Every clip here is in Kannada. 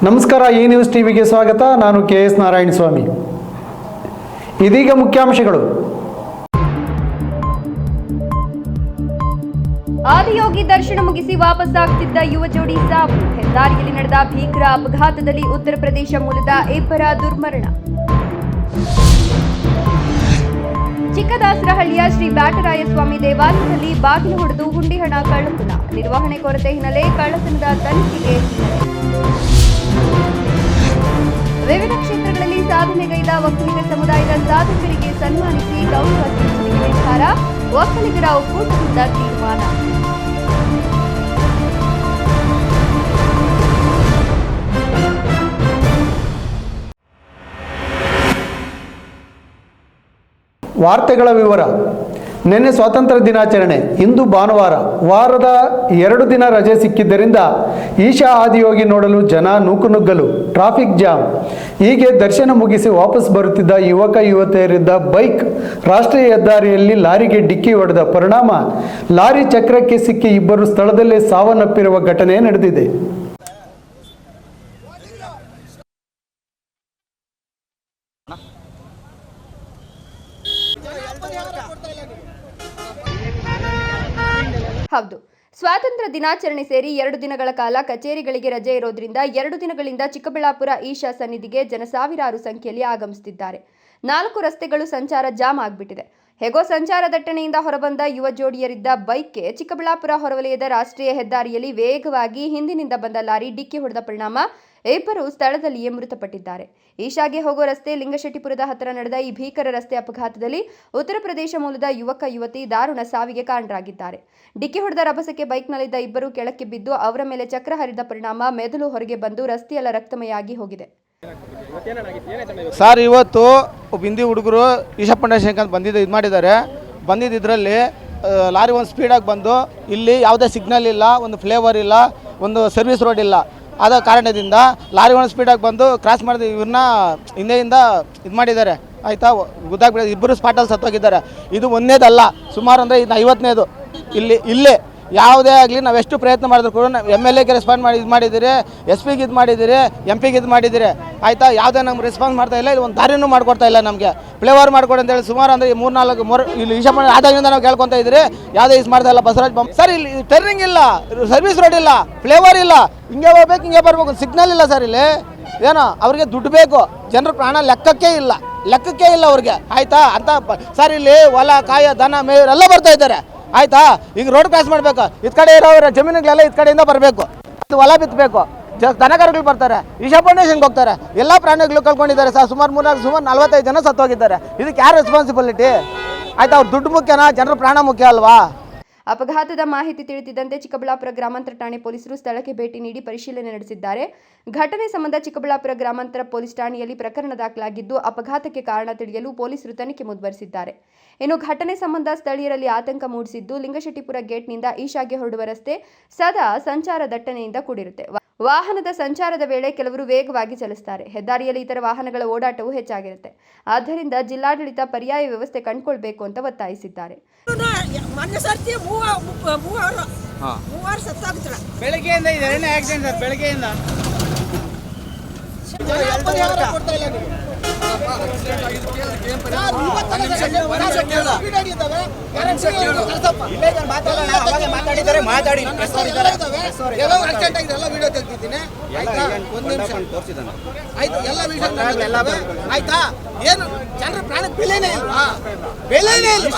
ನಮಸ್ಕಾರ, ಈ ನ್ಯೂಸ್ ಟಿವಿಗೆ ಸ್ವಾಗತ. ನಾನು KS ನಾರಾಯಣಸ್ವಾಮಿ. ಇದೀಗ ಮುಖ್ಯಾಂಶಗಳು. ಆದಿಯೋಗಿ ದರ್ಶನ ಮುಗಿಸಿ ವಾಪಸ್ಸಾಗುತ್ತಿದ್ದ ಯುವ ಜೋಡಿ ಸಾವು. ಹೆದ್ದಾರಿಯಲ್ಲಿ ನಡೆದ ಭೀಕರ ಅಪಘಾತದಲ್ಲಿ ಉತ್ತರ ಪ್ರದೇಶ ಮೂಲದ ಇಬ್ಬರ ದುರ್ಮರಣ. ಚಿಕ್ಕದಾಸರಹಳ್ಳಿಯ ಶ್ರೀ ಬ್ಯಾಟರಾಯಸ್ವಾಮಿ ದೇವಾಲಯದಲ್ಲಿ ಬಾಗಿಲು ಹೊಡೆದು ಹುಂಡಿ ಹಣ ಕಳ್ಳತನ. ನಿರ್ವಹಣೆ ಕೊರತೆ ಹಿನ್ನೆಲೆ ಕಳ್ಳತನದ ತನಿಖೆಗೆ ವಿವಿಧ ಕ್ಷೇತ್ರಗಳಲ್ಲಿ ಸಾಧನೆಗೈದ ಒಕ್ಕಲಿಗ ಸಮುದಾಯದ ಸಾಧಕರಿಗೆ ಸನ್ಮಾನಿಸಿ ಗೌರವ ಸೂಚನೆಗೆ ನಿರ್ಧಾರ. ಒಕ್ಕಲಿಗರ ಒಕ್ಕೂಟದಿಂದ ತೀರ್ಮಾನ. ವಾರ್ತೆಗಳ ವಿವರ. ನಿನ್ನೆ ಸ್ವಾತಂತ್ರ್ಯ ದಿನಾಚರಣೆ. ಇಂದು ಭಾನುವಾರ. ವಾರದ 2 ದಿನ ರಜೆ ಸಿಕ್ಕಿದ್ದರಿಂದ ಈಶಾ ಆದಿಯೋಗಿ ನೋಡಲು ಜನ ನೂಕುನುಗ್ಗಲು. Traffic jam. ಹೀಗೆ ದರ್ಶನ ಮುಗಿಸಿ ವಾಪಸ್ ಬರುತ್ತಿದ್ದ ಯುವಕ ಯುವತಿಯರಿದ್ದ ಬೈಕ್ ರಾಷ್ಟ್ರೀಯ ಹೆದ್ದಾರಿಯಲ್ಲಿ ಲಾರಿಗೆ ಡಿಕ್ಕಿ ಹೊಡೆದ ಪರಿಣಾಮ ಲಾರಿ ಚಕ್ರಕ್ಕೆ ಸಿಕ್ಕಿ ಇಬ್ಬರು ಸ್ಥಳದಲ್ಲೇ ಸಾವನ್ನಪ್ಪಿರುವ ಘಟನೆ ನಡೆದಿದೆ. ಹೌದು, ಸ್ವಾತಂತ್ರ್ಯ ದಿನಾಚರಣೆ ಸೇರಿ 2 ದಿನಗಳ ಕಾಲ ಕಚೇರಿಗಳಿಗೆ ರಜೆ ಇರೋದ್ರಿಂದ 2 ದಿನಗಳಿಂದ ಚಿಕ್ಕಬಳ್ಳಾಪುರ ಈಶಾ ಸನ್ನಿಧಿಗೆ ಜನ ಸಾವಿರಾರು ಸಂಖ್ಯೆಯಲ್ಲಿ ಆಗಮಿಸುತ್ತಿದ್ದಾರೆ. 4 ರಸ್ತೆಗಳು ಸಂಚಾರ ಜಾಮ್ ಆಗಿಬಿಟ್ಟಿದೆ. ಹೇಗೋ ಸಂಚಾರ ದಟ್ಟಣೆಯಿಂದ ಹೊರಬಂದ ಯುವ ಜೋಡಿಯರಿದ್ದ ಬೈಕ್ಗೆ ಚಿಕ್ಕಬಳ್ಳಾಪುರ ಹೊರವಲಯದ ರಾಷ್ಟ್ರೀಯ ಹೆದ್ದಾರಿಯಲ್ಲಿ ವೇಗವಾಗಿ ಹಿಂದಿನಿಂದ ಬಂದ ಲಾರಿ ಡಿಕ್ಕಿ ಹೊಡೆದ ಪರಿಣಾಮ ಇಬ್ಬರು ಸ್ಥಳದಲ್ಲಿಯೇ ಮೃತಪಟ್ಟಿದ್ದಾರೆ. ಈಶಾಗೆ ಹೋಗೋ ರಸ್ತೆ ಲಿಂಗಶೆಟ್ಟಿಪುರದ ಹತ್ತಿರ ನಡೆದ ಈ ಭೀಕರ ರಸ್ತೆ ಅಪಘಾತದಲ್ಲಿ ಉತ್ತರ ಪ್ರದೇಶ ಮೂಲದ ಯುವಕ ಯುವತಿ ದಾರುಣ ಸಾವಿಗೆ ಕಾರಣರಾಗಿದ್ದಾರೆ. ಡಿಕ್ಕಿ ಹೊಡೆದ ರಭಸಕ್ಕೆ ಬೈಕ್ನಲ್ಲಿದ್ದ ಇಬ್ಬರು ಕೆಳಕ್ಕೆ ಬಿದ್ದು ಅವರ ಮೇಲೆ ಚಕ್ರ ಹರಿದ ಪರಿಣಾಮ ಮೆದುಳು ಹೊರಗೆ ಬಂದು ರಸ್ತೆಯೆಲ್ಲ ರಕ್ತಮಯ ಹೋಗಿದೆ. ಸರ್, ಇವತ್ತು ಹಿಂದಿ ಹುಡುಗರು ಈಶಾ ಫೌಂಡೇಶನ್ ಅಂತ ಬಂದಿದ್ದರಲ್ಲಿ ಲಾರಿ ಒಂದು ಸ್ಪೀಡಾಗಿ ಬಂದು ಇಲ್ಲಿ ಯಾವುದೇ ಸಿಗ್ನಲ್ ಇಲ್ಲ, ಒಂದು ಫ್ಲೇವರ್ ಇಲ್ಲ, ಒಂದು ಸರ್ವಿಸ್ ರೋಡ್ ಇಲ್ಲ. ಆದ ಕಾರಣದಿಂದ ಲಾರಿ ಒಂದು ಸ್ಪೀಡಾಗಿ ಬಂದು ಕ್ರಾಸ್ ಮಾಡಿದ ಇವ್ರನ್ನ ಹಿಂದೆಯಿಂದ ಇದು ಮಾಡಿದ್ದಾರೆ. ಆಯಿತಾ, ಗುದ್ದಾಗ್ಬಿಟ್ಟು ಇಬ್ಬರು ಸ್ಪಾಟಲ್ಲಿ ಸತ್ತೋಗಿದ್ದಾರೆ. ಇದು ಒಂದನೇದಲ್ಲ, ಸುಮಾರು ಅಂದರೆ ಇದು 50ನೇದು. ಇಲ್ಲೇ ಯಾವುದೇ ಆಗಲಿ ನಾವು ಎಷ್ಟು ಪ್ರಯತ್ನ ಮಾಡಿದ್ರು ಕೂಡ MLAಗೆ ರೆಸ್ಪಾನ್ಸ್ ಇದು ಮಾಡಿದ್ದೀರಿ, SP ಗೆ ಇದು ಮಾಡಿದ್ದೀರಿ, MP ಗೆ ಇದು ಮಾಡಿದ್ದೀರಿ. ಆಯಿತಾ, ಯಾವುದೇ ನಮ್ಗೆ ರೆಸ್ಪಾನ್ಸ್ ಮಾಡ್ತಾ ಇಲ್ಲ. ಇಲ್ಲಿ ಒಂದು ದಾರಿನೂ ಮಾಡ್ಕೊಡ್ತಾ ಇಲ್ಲ, ನಮಗೆ ಫ್ಲೇವರ್ ಮಾಡ್ಕೊಡಿ ಅಂತೇಳಿ ಸುಮಾರು ಅಂದರೆ 3-4 ಇಲ್ಲಿ ಈಶಾ ಆದಾಗಿಂದ ನಾವು ಕೇಳ್ಕೊತಾ ಇದ್ದೀರಿ. ಯಾವುದೇ ಇದು ಮಾಡ್ತಾ ಇಲ್ಲ. ಬಸವರಾಜ್ ಬೊಮ್ಮಾಯಿ ಸರ್, ಇಲ್ಲಿ ಟರ್ನಿಂಗ್ ಇಲ್ಲ, ಸರ್ವಿಸ್ ರೋಡ್ ಇಲ್ಲ, ಫ್ಲೇವರ್ ಇಲ್ಲ, ಹಿಂಗೆ ಹೋಗ್ಬೇಕು ಹಿಂಗೆ ಬರ್ಬೇಕು, ಸಿಗ್ನಲ್ ಇಲ್ಲ ಸರ್. ಇಲ್ಲಿ ಏನೋ ಅವ್ರಿಗೆ ದುಡ್ಡು ಬೇಕು, ಜನರ ಪ್ರಾಣ ಲೆಕ್ಕಕ್ಕೆ ಇಲ್ಲ ಅವ್ರಿಗೆ. ಆಯಿತಾ, ಅಂತ ಸರ್ ಇಲ್ಲಿ ಹೊಲ ಕಾಯ ದನ ಮೇಯವರೆಲ್ಲ ಬರ್ತಾ ಇದ್ದಾರೆ. ಆಯಿತಾ, ಈಗ ರೋಡ್ ಕ್ರಾಸ್ ಮಾಡಬೇಕು, ಇದು ಕಡೆ ಇರೋರ ಜಮೀನುಗಳೆಲ್ಲ ಇದು ಕಡೆಯಿಂದ ಬರಬೇಕು, ಅದು ಹೊಲ ಬಿತ್ತಬೇಕು, ದನಕರುಗಳು ಬರ್ತಾರೆ, ಈಶಾ ಫೌಂಡೇಶನ್ಗೆ ಹೋಗ್ತಾರೆ, ಎಲ್ಲ ಪ್ರಾಣಿಗಳು ಕಳ್ಕೊಂಡಿದ್ದಾರೆ ಸರ್. ಸುಮಾರು 45 ಜನ ಸತ್ತೋಗಿದ್ದಾರೆ. ಇದಕ್ಕೆ ಯಾರು ರೆಸ್ಪಾನ್ಸಿಬಿಲಿಟಿ? ಆಯ್ತಾ, ಅವ್ರ ದುಡ್ಡು ಮುಖ್ಯನಾ, ಜನರ ಪ್ರಾಣ ಮುಖ್ಯ ಅಲ್ವಾ? ಅಪಘಾತದ ಮಾಹಿತಿ ತಿಳಿದಿದ್ದಂತೆ ಚಿಕ್ಕಬಳ್ಳಾಪುರ ಗ್ರಾಮಾಂತರ ಠಾಣೆ ಪೊಲೀಸರು ಸ್ಥಳಕ್ಕೆ ಭೇಟಿ ನೀಡಿ ಪರಿಶೀಲನೆ ನಡೆಸಿದ್ದಾರೆ. ಘಟನೆ ಸಂಬಂಧ ಚಿಕ್ಕಬಳ್ಳಾಪುರ ಗ್ರಾಮಾಂತರ ಪೊಲೀಸ್ ಠಾಣೆಯಲ್ಲಿ ಪ್ರಕರಣ ದಾಖಲಾಗಿದ್ದು ಅಪಘಾತಕ್ಕೆ ಕಾರಣ ತಿಳಿಯಲು ಪೊಲೀಸರು ತನಿಖೆ ಮುಂದುವರೆಸಿದ್ದಾರೆ. ಇನ್ನು ಘಟನೆ ಸಂಬಂಧ ಸ್ಥಳೀಯರಲ್ಲಿ ಆತಂಕ ಮೂಡಿಸಿದ್ದು ಲಿಂಗಶೆಟ್ಟಿಪುರ ಗೇಟ್ನಿಂದ ಈಶಾಗೆ ಹೊರಡುವ ರಸ್ತೆ ಸದಾ ಸಂಚಾರ ದಟ್ಟಣೆಯಿಂದ ಕೂಡಿರುತ್ತೆ. ವಾಹನದ ಸಂಚಾರದ ವೇಳೆ ಕೆಲವರು ವೇಗವಾಗಿ ಚಲಿಸುತ್ತಾರೆ. ಹೆದ್ದಾರಿಯಲ್ಲಿ ಇತರ ವಾಹನಗಳ ಓಡಾಟವೂ ಹೆಚ್ಚಾಗಿರುತ್ತೆ. ಆದ್ದರಿಂದ ಜಿಲ್ಲಾಡಳಿತ ಪರ್ಯಾಯ ವ್ಯವಸ್ಥೆ ಕಂಡುಕೊಳ್ಬೇಕು ಅಂತ ಒತ್ತಾಯಿಸಿದ್ದಾರೆ. ಬೆಳಗ್ಗೆಯಿಂದ ಇದೆರಡನೇ ಆಕ್ಸಿಡೆಂಟ್ ಸರ್. ಬೆಳಗ್ಗೆಯಿಂದ ಆಯ್ತಾ, ಏನು ಜನರ ಪ್ರಾಣಕ್ಕೆ ಬೆಲೆನೇ ಇಲ್ವಾ? ಬೆಲೆನೇ ಇಲ್ಲ.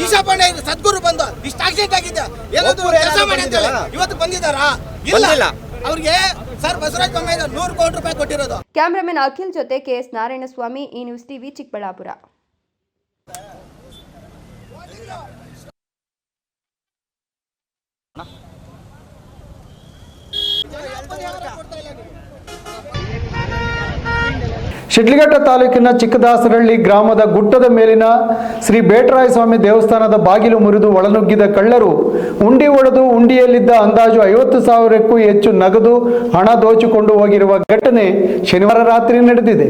ಈಶಾ ಪಾಂಡೆ ಸದ್ಗುರು ಬಂದು ಇಷ್ಟು ಆಕ್ಸಿಡೆಂಟ್ ಆಗಿದೆ, ಏನಾದ್ರು ಕೆಲಸ ಮಾಡಿ ಅಂತ ಹೇಳಿ ಇವತ್ತು ಬಂದಿದ್ದಾರಾ? ಇಲ್ಲ. ಅವ್ರಿಗೆ ಸರ್ ಬಸವರಾಜ ಬೊಮ್ಮಾಯಿ 100 ಕೋಟಿ ರೂಪಾಯಿ ಕೊಟ್ಟಿರೋದು. ಕ್ಯಾಮರಾಮನ್ ಅಖಿಲ್ ಜೊತೆ KS ನಾರಾಯಣಸ್ವಾಮಿ, ಈ ನ್ಯೂಸ್ ಟಿವಿ, ಚಿಕ್ಕಬಳ್ಳಾಪುರ. ಶಿಡ್ಲಘಟ್ಟ ತಾಲೂಕಿನ ಚಿಕ್ಕದಾಸರಹಳ್ಳಿ ಗ್ರಾಮದ ಗುಡ್ಡದ ಮೇಲಿನ ಶ್ರೀ ಬೇಟರಾಯಸ್ವಾಮಿ ದೇವಸ್ಥಾನದ ಬಾಗಿಲು ಮುರಿದು ಒಳನುಗ್ಗಿದ ಕಳ್ಳರು ಉಂಡಿ ಒಡೆದು ಉಂಡಿಯಲ್ಲಿದ್ದ ಅಂದಾಜು 50,000ಕ್ಕೂ ಹೆಚ್ಚು ನಗದು ಹಣ ದೋಚಿಕೊಂಡು ಹೋಗಿರುವ ಘಟನೆ ಶನಿವಾರ ರಾತ್ರಿ ನಡೆದಿದೆ.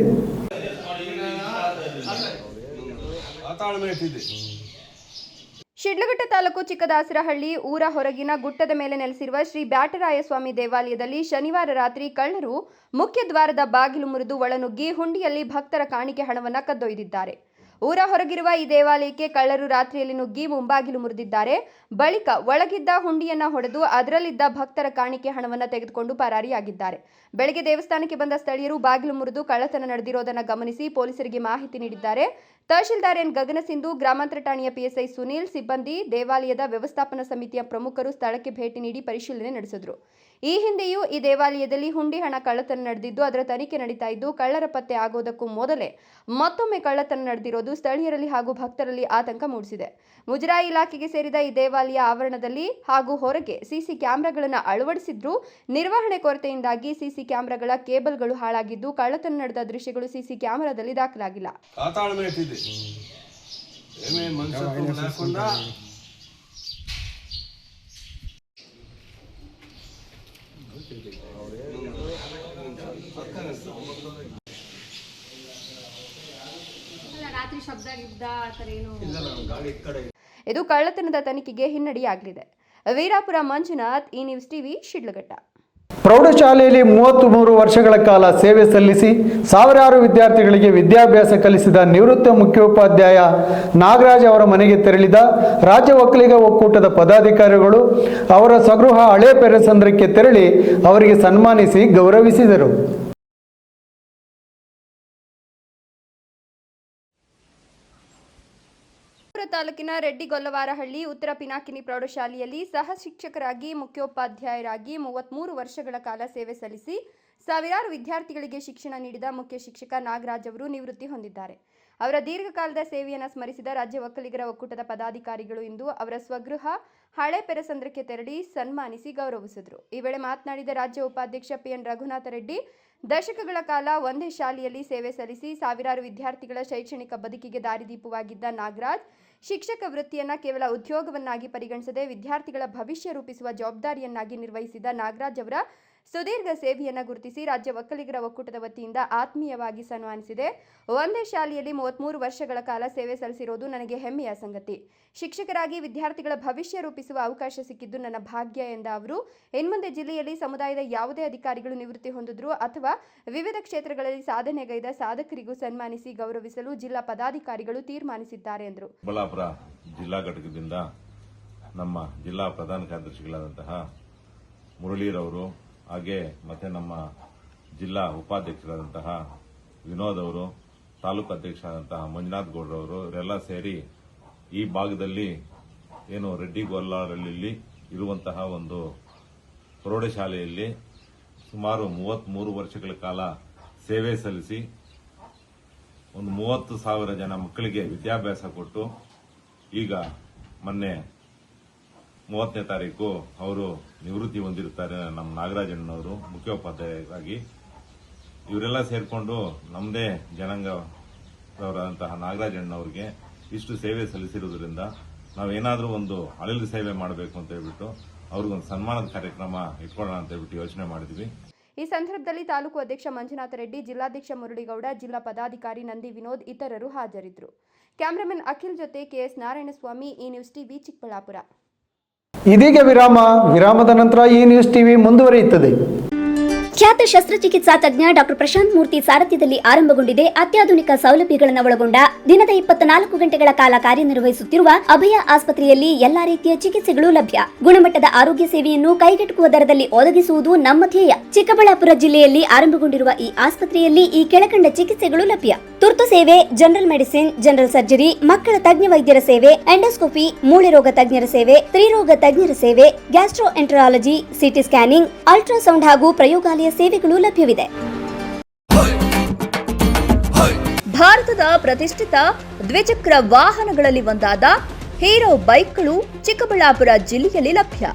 ಶಿಡ್ಲಘಟ್ಟ ತಾಲೂಕು ಚಿಕ್ಕದಾಸರಹಳ್ಳಿ ಊರ ಹೊರಗಿನ ಗುಟ್ಟದ ಮೇಲೆ ನೆಲೆಸಿರುವ ಶ್ರೀ ಬ್ಯಾಟರಾಯ ಸ್ವಾಮಿ ದೇವಾಲಯದಲ್ಲಿ ಶನಿವಾರ ರಾತ್ರಿ ಕಳ್ಳರು ಮುಖ್ಯ ದ್ವಾರದ ಬಾಗಿಲು ಮುರಿದು ಒಳನುಗ್ಗಿ ಹುಂಡಿಯಲ್ಲಿ ಭಕ್ತರ ಕಾಣಿಕೆ ಹಣವನ್ನು ಕದ್ದೊಯ್ದಿದ್ದಾರೆ. ಊರ ಹೊರಗಿರುವ ಈ ದೇವಾಲಯಕ್ಕೆ ಕಳ್ಳರು ರಾತ್ರಿಯಲ್ಲಿ ನುಗ್ಗಿ ಮುಂಬಾಗಿಲು ಮುರಿದಿದ್ದಾರೆ. ಬಳಿಕ ಒಳಗಿದ್ದ ಹುಂಡಿಯನ್ನ ಹೊಡೆದು ಅದರಲ್ಲಿದ್ದ ಭಕ್ತರ ಕಾಣಿಕೆ ಹಣವನ್ನು ತೆಗೆದುಕೊಂಡು ಪರಾರಿಯಾಗಿದ್ದಾರೆ. ಬೆಳಗ್ಗೆ ದೇವಸ್ಥಾನಕ್ಕೆ ಬಂದ ಸ್ಥಳೀಯರು ಬಾಗಿಲು ಮುರಿದು ಕಳ್ಳತನ ನಡೆದಿರೋದನ್ನು ಗಮನಿಸಿ ಪೊಲೀಸರಿಗೆ ಮಾಹಿತಿ ನೀಡಿದ್ದಾರೆ. ತಹಶೀಲ್ದಾರ್ ಎನ್ ಗಗನಸಿಂಧು, ಗ್ರಾಮಾಂತರ ಠಾಣೆಯ ಪಿಎಸ್ಐ ಸುನೀಲ್, ಸಿಬ್ಬಂದಿ, ದೇವಾಲಯದ ವ್ಯವಸ್ಥಾಪನಾ ಸಮಿತಿಯ ಪ್ರಮುಖರು ಸ್ಥಳಕ್ಕೆ ಭೇಟಿ ನೀಡಿ ಪರಿಶೀಲನೆ ನಡೆಸಿದರು. ಈ ಹಿಂದೆಯೂ ಈ ದೇವಾಲಯದಲ್ಲಿ ಹುಂಡಿ ಹಣ ಕಳ್ಳತನ ನಡೆದಿದ್ದು ಅದರ ತನಿಖೆ ನಡೀತಾ ಇದ್ದು, ಕಳ್ಳರ ಪತ್ತೆ ಆಗೋದಕ್ಕೂ ಮೊದಲೇ ಮತ್ತೊಮ್ಮೆ ಕಳ್ಳತನ ನಡೆದಿರೋದು ಸ್ಥಳೀಯರಲ್ಲಿ ಹಾಗೂ ಭಕ್ತರಲ್ಲಿ ಆತಂಕ ಮೂಡಿಸಿದೆ. ಮುಜರಾಯಿ ಇಲಾಖೆಗೆ ಸೇರಿದ ಈ ದೇವಾಲಯ ಆವರಣದಲ್ಲಿ ಹಾಗೂ ಹೊರಗೆ ಸಿಸಿ ಕ್ಯಾಮೆರಾಗಳನ್ನು ಅಳವಡಿಸಿದ್ರು. ನಿರ್ವಹಣೆ ಕೊರತೆಯಿಂದಾಗಿ ಸಿಸಿ ಕ್ಯಾಮೆರಾಗಳ ಕೇಬಲ್ಗಳು ಹಾಳಾಗಿದ್ದು ಕಳ್ಳತನ ನಡೆದ ದೃಶ್ಯಗಳು ಸಿಸಿ ಕ್ಯಾಮೆರಾದಲ್ಲಿ ದಾಖಲಾಗಿಲ್ಲ. ಇದು ಕಳ್ಳತನದ ತನಿಖೆಗೆ ಹಿನ್ನಡೆಯಾಗಲಿದೆ. ವೀರಾಪುರ ಮಂಜುನಾಥ್, ಈ ನ್ಯೂಸ್ ಟಿವಿ, ಶಿಡ್ಲಘಟ್ಟ. ಪ್ರೌಢಶಾಲೆಯಲ್ಲಿ 33 ವರ್ಷಗಳ ಕಾಲ ಸೇವೆ ಸಲ್ಲಿಸಿ ಸಾವಿರಾರು ವಿದ್ಯಾರ್ಥಿಗಳಿಗೆ ವಿದ್ಯಾಭ್ಯಾಸ ಕಲಿಸಿದ ನಿವೃತ್ತ ಮುಖ್ಯೋಪಾಧ್ಯಾಯ ನಾಗರಾಜ್ ಅವರ ಮನೆಗೆ ತೆರಳಿದ ರಾಜ್ಯ ಒಕ್ಕಲಿಗ ಒಕ್ಕೂಟದ ಪದಾಧಿಕಾರಿಗಳು ಅವರ ಸ್ವಗೃಹ ಹಳೆ ಪೆರೆಸಂದ್ರಕ್ಕೆ ತೆರಳಿ ಅವರಿಗೆ ಸನ್ಮಾನಿಸಿ ಗೌರವಿಸಿದರು. ತಾಲೂಕಿನ ರೆಡ್ಡಿಗೊಲ್ಲವಾರಹಳ್ಳಿ ಉತ್ತರ ಪಿನಾಕಿನಿ ಪ್ರೌಢಶಾಲೆಯಲ್ಲಿ ಸಹ ಶಿಕ್ಷಕರಾಗಿ ಮುಖ್ಯೋಪಾಧ್ಯಾಯರಾಗಿ 33 ವರ್ಷಗಳ ಕಾಲ ಸೇವೆ ಸಲ್ಲಿಸಿ ಸಾವಿರಾರು ವಿದ್ಯಾರ್ಥಿಗಳಿಗೆ ಶಿಕ್ಷಣ ನೀಡಿದ ಮುಖ್ಯ ಶಿಕ್ಷಕ ನಾಗರಾಜ್ ಅವರು ನಿವೃತ್ತಿ ಹೊಂದಿದ್ದಾರೆ. ಅವರ ದೀರ್ಘಕಾಲದ ಸೇವೆಯನ್ನು ಸ್ಮರಿಸಿದ ರಾಜ್ಯ ಒಕ್ಕಲಿಗರ ಒಕ್ಕೂಟದ ಪದಾಧಿಕಾರಿಗಳು ಇಂದು ಅವರ ಸ್ವಗೃಹ ಹಳೆ ಪೆರೆಸಂದ್ರಕ್ಕೆ ತೆರಳಿ ಸನ್ಮಾನಿಸಿ ಗೌರವಿಸಿದರು. ಈ ವೇಳೆ ಮಾತನಾಡಿದ ರಾಜ್ಯ ಉಪಾಧ್ಯಕ್ಷ ಪಿಎನ್ ರಘುನಾಥ ರೆಡ್ಡಿ, ದಶಕಗಳ ಕಾಲ ಒಂದೇ ಶಾಲೆಯಲ್ಲಿ ಸೇವೆ ಸಲ್ಲಿಸಿ ಸಾವಿರಾರು ವಿದ್ಯಾರ್ಥಿಗಳ ಶೈಕ್ಷಣಿಕ ಬದುಕಿಗೆ ದಾರಿದೀಪವಾಗಿದ್ದ ನಾಗರಾಜ್ ಶಿಕ್ಷಕ ವೃತ್ತಿಯನ್ನು ಕೇವಲ ಉದ್ಯೋಗವನ್ನಾಗಿ ಪರಿಗಣಿಸದೆ ವಿದ್ಯಾರ್ಥಿಗಳ ಭವಿಷ್ಯ ರೂಪಿಸುವ ಜವಾಬ್ದಾರಿಯನ್ನಾಗಿ ನಿರ್ವಹಿಸಿದ ನಾಗರಾಜ್ ಅವರ ಸುದೀರ್ಘ ಸೇವೆಯನ್ನು ಗುರುತಿಸಿ ರಾಜ್ಯ ಒಕ್ಕಲಿಗರ ಒಕ್ಕೂಟದ ವತಿಯಿಂದ ಆತ್ಮೀಯವಾಗಿ ಸನ್ಮಾನಿಸಿದೆ. ಒಂದೇ ಶಾಲೆಯಲ್ಲಿ 33 ವರ್ಷಗಳ ಕಾಲ ಸೇವೆ ಸಲ್ಲಿಸಿರುವುದು ನನಗೆ ಹೆಮ್ಮೆಯ ಸಂಗತಿ. ಶಿಕ್ಷಕರಾಗಿ ವಿದ್ಯಾರ್ಥಿಗಳ ಭವಿಷ್ಯ ರೂಪಿಸುವ ಅವಕಾಶ ಸಿಕ್ಕಿದ್ದು ನನ್ನ ಭಾಗ್ಯ ಎಂದ ಅವರು, ಇನ್ಮುಂದೆ ಜಿಲ್ಲೆಯಲ್ಲಿ ಸಮುದಾಯದ ಯಾವುದೇ ಅಧಿಕಾರಿಗಳು ನಿವೃತ್ತಿ ಹೊಂದಿದ್ರು ಅಥವಾ ವಿವಿಧ ಕ್ಷೇತ್ರಗಳಲ್ಲಿ ಸಾಧನೆಗೈದ ಸಾಧಕರಿಗೂ ಸನ್ಮಾನಿಸಿ ಗೌರವಿಸಲು ಜಿಲ್ಲಾ ಪದಾಧಿಕಾರಿಗಳು ತೀರ್ಮಾನಿಸಿದ್ದಾರೆ ಎಂದರು. ಚಿಕ್ಕಬಳ್ಳಾಪುರ ಜಿಲ್ಲಾ ಘಟಕದಿಂದ ನಮ್ಮ ಜಿಲ್ಲಾ ಪ್ರಧಾನ ಕಾರ್ಯದರ್ಶಿಗಳಾದಂತಹ ಮುರಳೀರವರು, ಹಾಗೆ ಮತ್ತೆ ನಮ್ಮ ಜಿಲ್ಲಾ ಉಪಾಧ್ಯಕ್ಷರಾದಂತಹ ವಿನೋದ್ ಅವರು, ತಾಲೂಕು ಅಧ್ಯಕ್ಷರಾದಂತಹ ಮಂಜುನಾಥ್ ಗೌಡ್ರವರು ಇವರೆಲ್ಲ ಸೇರಿ ಈ ಭಾಗದಲ್ಲಿ ಏನು ರೆಡ್ಡಿಗೊಲ್ಲರಲ್ಲಿ ಇರುವಂತಹ ಒಂದು ಪ್ರೌಢಶಾಲೆಯಲ್ಲಿ ಸುಮಾರು 33 ವರ್ಷಗಳ ಕಾಲ ಸೇವೆ ಸಲ್ಲಿಸಿ ಒಂದು 30,000 ಜನ ಮಕ್ಕಳಿಗೆ ವಿದ್ಯಾಭ್ಯಾಸ ಕೊಟ್ಟು ಈಗ ಮೊನ್ನೆ 30ನೇ ತಾರೀಕು ಅವರು ನಿವೃತ್ತಿ ಹೊಂದಿರುತ್ತಾರೆ. ನಮ್ಮ ನಾಗರಾಜಣ್ಣನವರು ಮುಖ್ಯೋಪಾಧ್ಯಾಯರಾಗಿ ಇವರೆಲ್ಲ ಸೇರಿಕೊಂಡು ನಮ್ಮದೇ ಜನಾಂಗದವರಾದಂತಹ ನಾಗರಾಜಣ್ಣನವ್ರಿಗೆ ಇಷ್ಟು ಸೇವೆ ಸಲ್ಲಿಸಿರುವುದರಿಂದ ನಾವೇನಾದರೂ ಒಂದು ಅಳಿಲು ಸೇವೆ ಮಾಡಬೇಕು ಅಂತ ಹೇಳ್ಬಿಟ್ಟು ಅವ್ರಿಗೊಂದು ಸನ್ಮಾನದ ಕಾರ್ಯಕ್ರಮ ಇಟ್ಕೊಳ್ಳೋಣ ಅಂತ ಹೇಳ್ಬಿಟ್ಟು ಯೋಚನೆ ಮಾಡಿದ್ವಿ. ಈ ಸಂದರ್ಭದಲ್ಲಿ ತಾಲೂಕು ಅಧ್ಯಕ್ಷ ಮಂಜುನಾಥ ರೆಡ್ಡಿ, ಜಿಲ್ಲಾಧ್ಯಕ್ಷ ಮುರಳಿಗೌಡ, ಜಿಲ್ಲಾ ಪದಾಧಿಕಾರಿ ನಂದಿ ವಿನೋದ್ ಇತರರು ಹಾಜರಿದ್ದರು. ಕ್ಯಾಮರಾಮನ್ ಅಖಿಲ್ ಜೊತೆ ಕೆಎಸ್ ನಾರಾಯಣಸ್ವಾಮಿ, ಈ ನ್ಯೂಸ್ ಟಿವಿ, ಚಿಕ್ಕಬಳ್ಳಾಪುರ. ಇದೀಗ ವಿರಾಮದ ನಂತರ ಈ ನ್ಯೂಸ್ ಟಿವಿ ಮುಂದುವರಿಯುತ್ತದೆ. ಖ್ಯಾತ ಶಸ್ತ್ರಚಿಕಿತ್ಸಾ ತಜ್ಞ ಡಾಕ್ಟರ್ ಪ್ರಶಾಂತ್ ಮೂರ್ತಿ ಸಾರಥ್ಯದಲ್ಲಿ ಆರಂಭಗೊಂಡಿದೆ ಅತ್ಯಾಧುನಿಕ ಸೌಲಭ್ಯಗಳನ್ನು ಒಳಗೊಂಡ ದಿನದ 24 ಗಂಟೆಗಳ ಕಾಲ ಕಾರ್ಯನಿರ್ವಹಿಸುತ್ತಿರುವ ಅಭಯ ಆಸ್ಪತ್ರೆಯಲ್ಲಿ ಎಲ್ಲಾ ರೀತಿಯ ಚಿಕಿತ್ಸೆಗಳು ಲಭ್ಯ. ಗುಣಮಟ್ಟದ ಆರೋಗ್ಯ ಸೇವೆಯನ್ನು ಕೈಗೆಟುಕುವ ದರದಲ್ಲಿ ಒದಗಿಸುವುದು ನಮ್ಮ ಧ್ಯೇಯ. ಚಿಕ್ಕಬಳ್ಳಾಪುರ ಜಿಲ್ಲೆಯಲ್ಲಿ ಆರಂಭಗೊಂಡಿರುವ ಈ ಆಸ್ಪತ್ರೆಯಲ್ಲಿ ಈ ಕೆಳಕಂಡ ಚಿಕಿತ್ಸೆಗಳು ಲಭ್ಯ: ತುರ್ತು ಸೇವೆ, ಜನರಲ್ ಮೆಡಿಸಿನ್, ಜನರಲ್ ಸರ್ಜರಿ, ಮಕ್ಕಳ ತಜ್ಞ ವೈದ್ಯರ ಸೇವೆ, ಎಂಡೋಸ್ಕೋಪಿ, ಮೂಳೆ ರೋಗ ತಜ್ಞರ ಸೇವೆ, ಸ್ತ್ರೀರೋಗ ತಜ್ಞರ ಸೇವೆ, gastro enterology, CT scanning, ultrasound ಹಾಗೂ ಪ್ರಯೋಗಾಲಯ ಸೇವೆಗಳು ಲಭ್ಯವಿದೆ. ಭಾರತದ ಪ್ರತಿಷ್ಠಿತ ದ್ವಿಚಕ್ರ ವಾಹನಗಳಲ್ಲಿ ಒಂದಾದ ಹೀರೋ ಬೈಕ್ಗಳು ಚಿಕ್ಕಬಳ್ಳಾಪುರ ಜಿಲ್ಲೆಯಲ್ಲಿ ಲಭ್ಯ.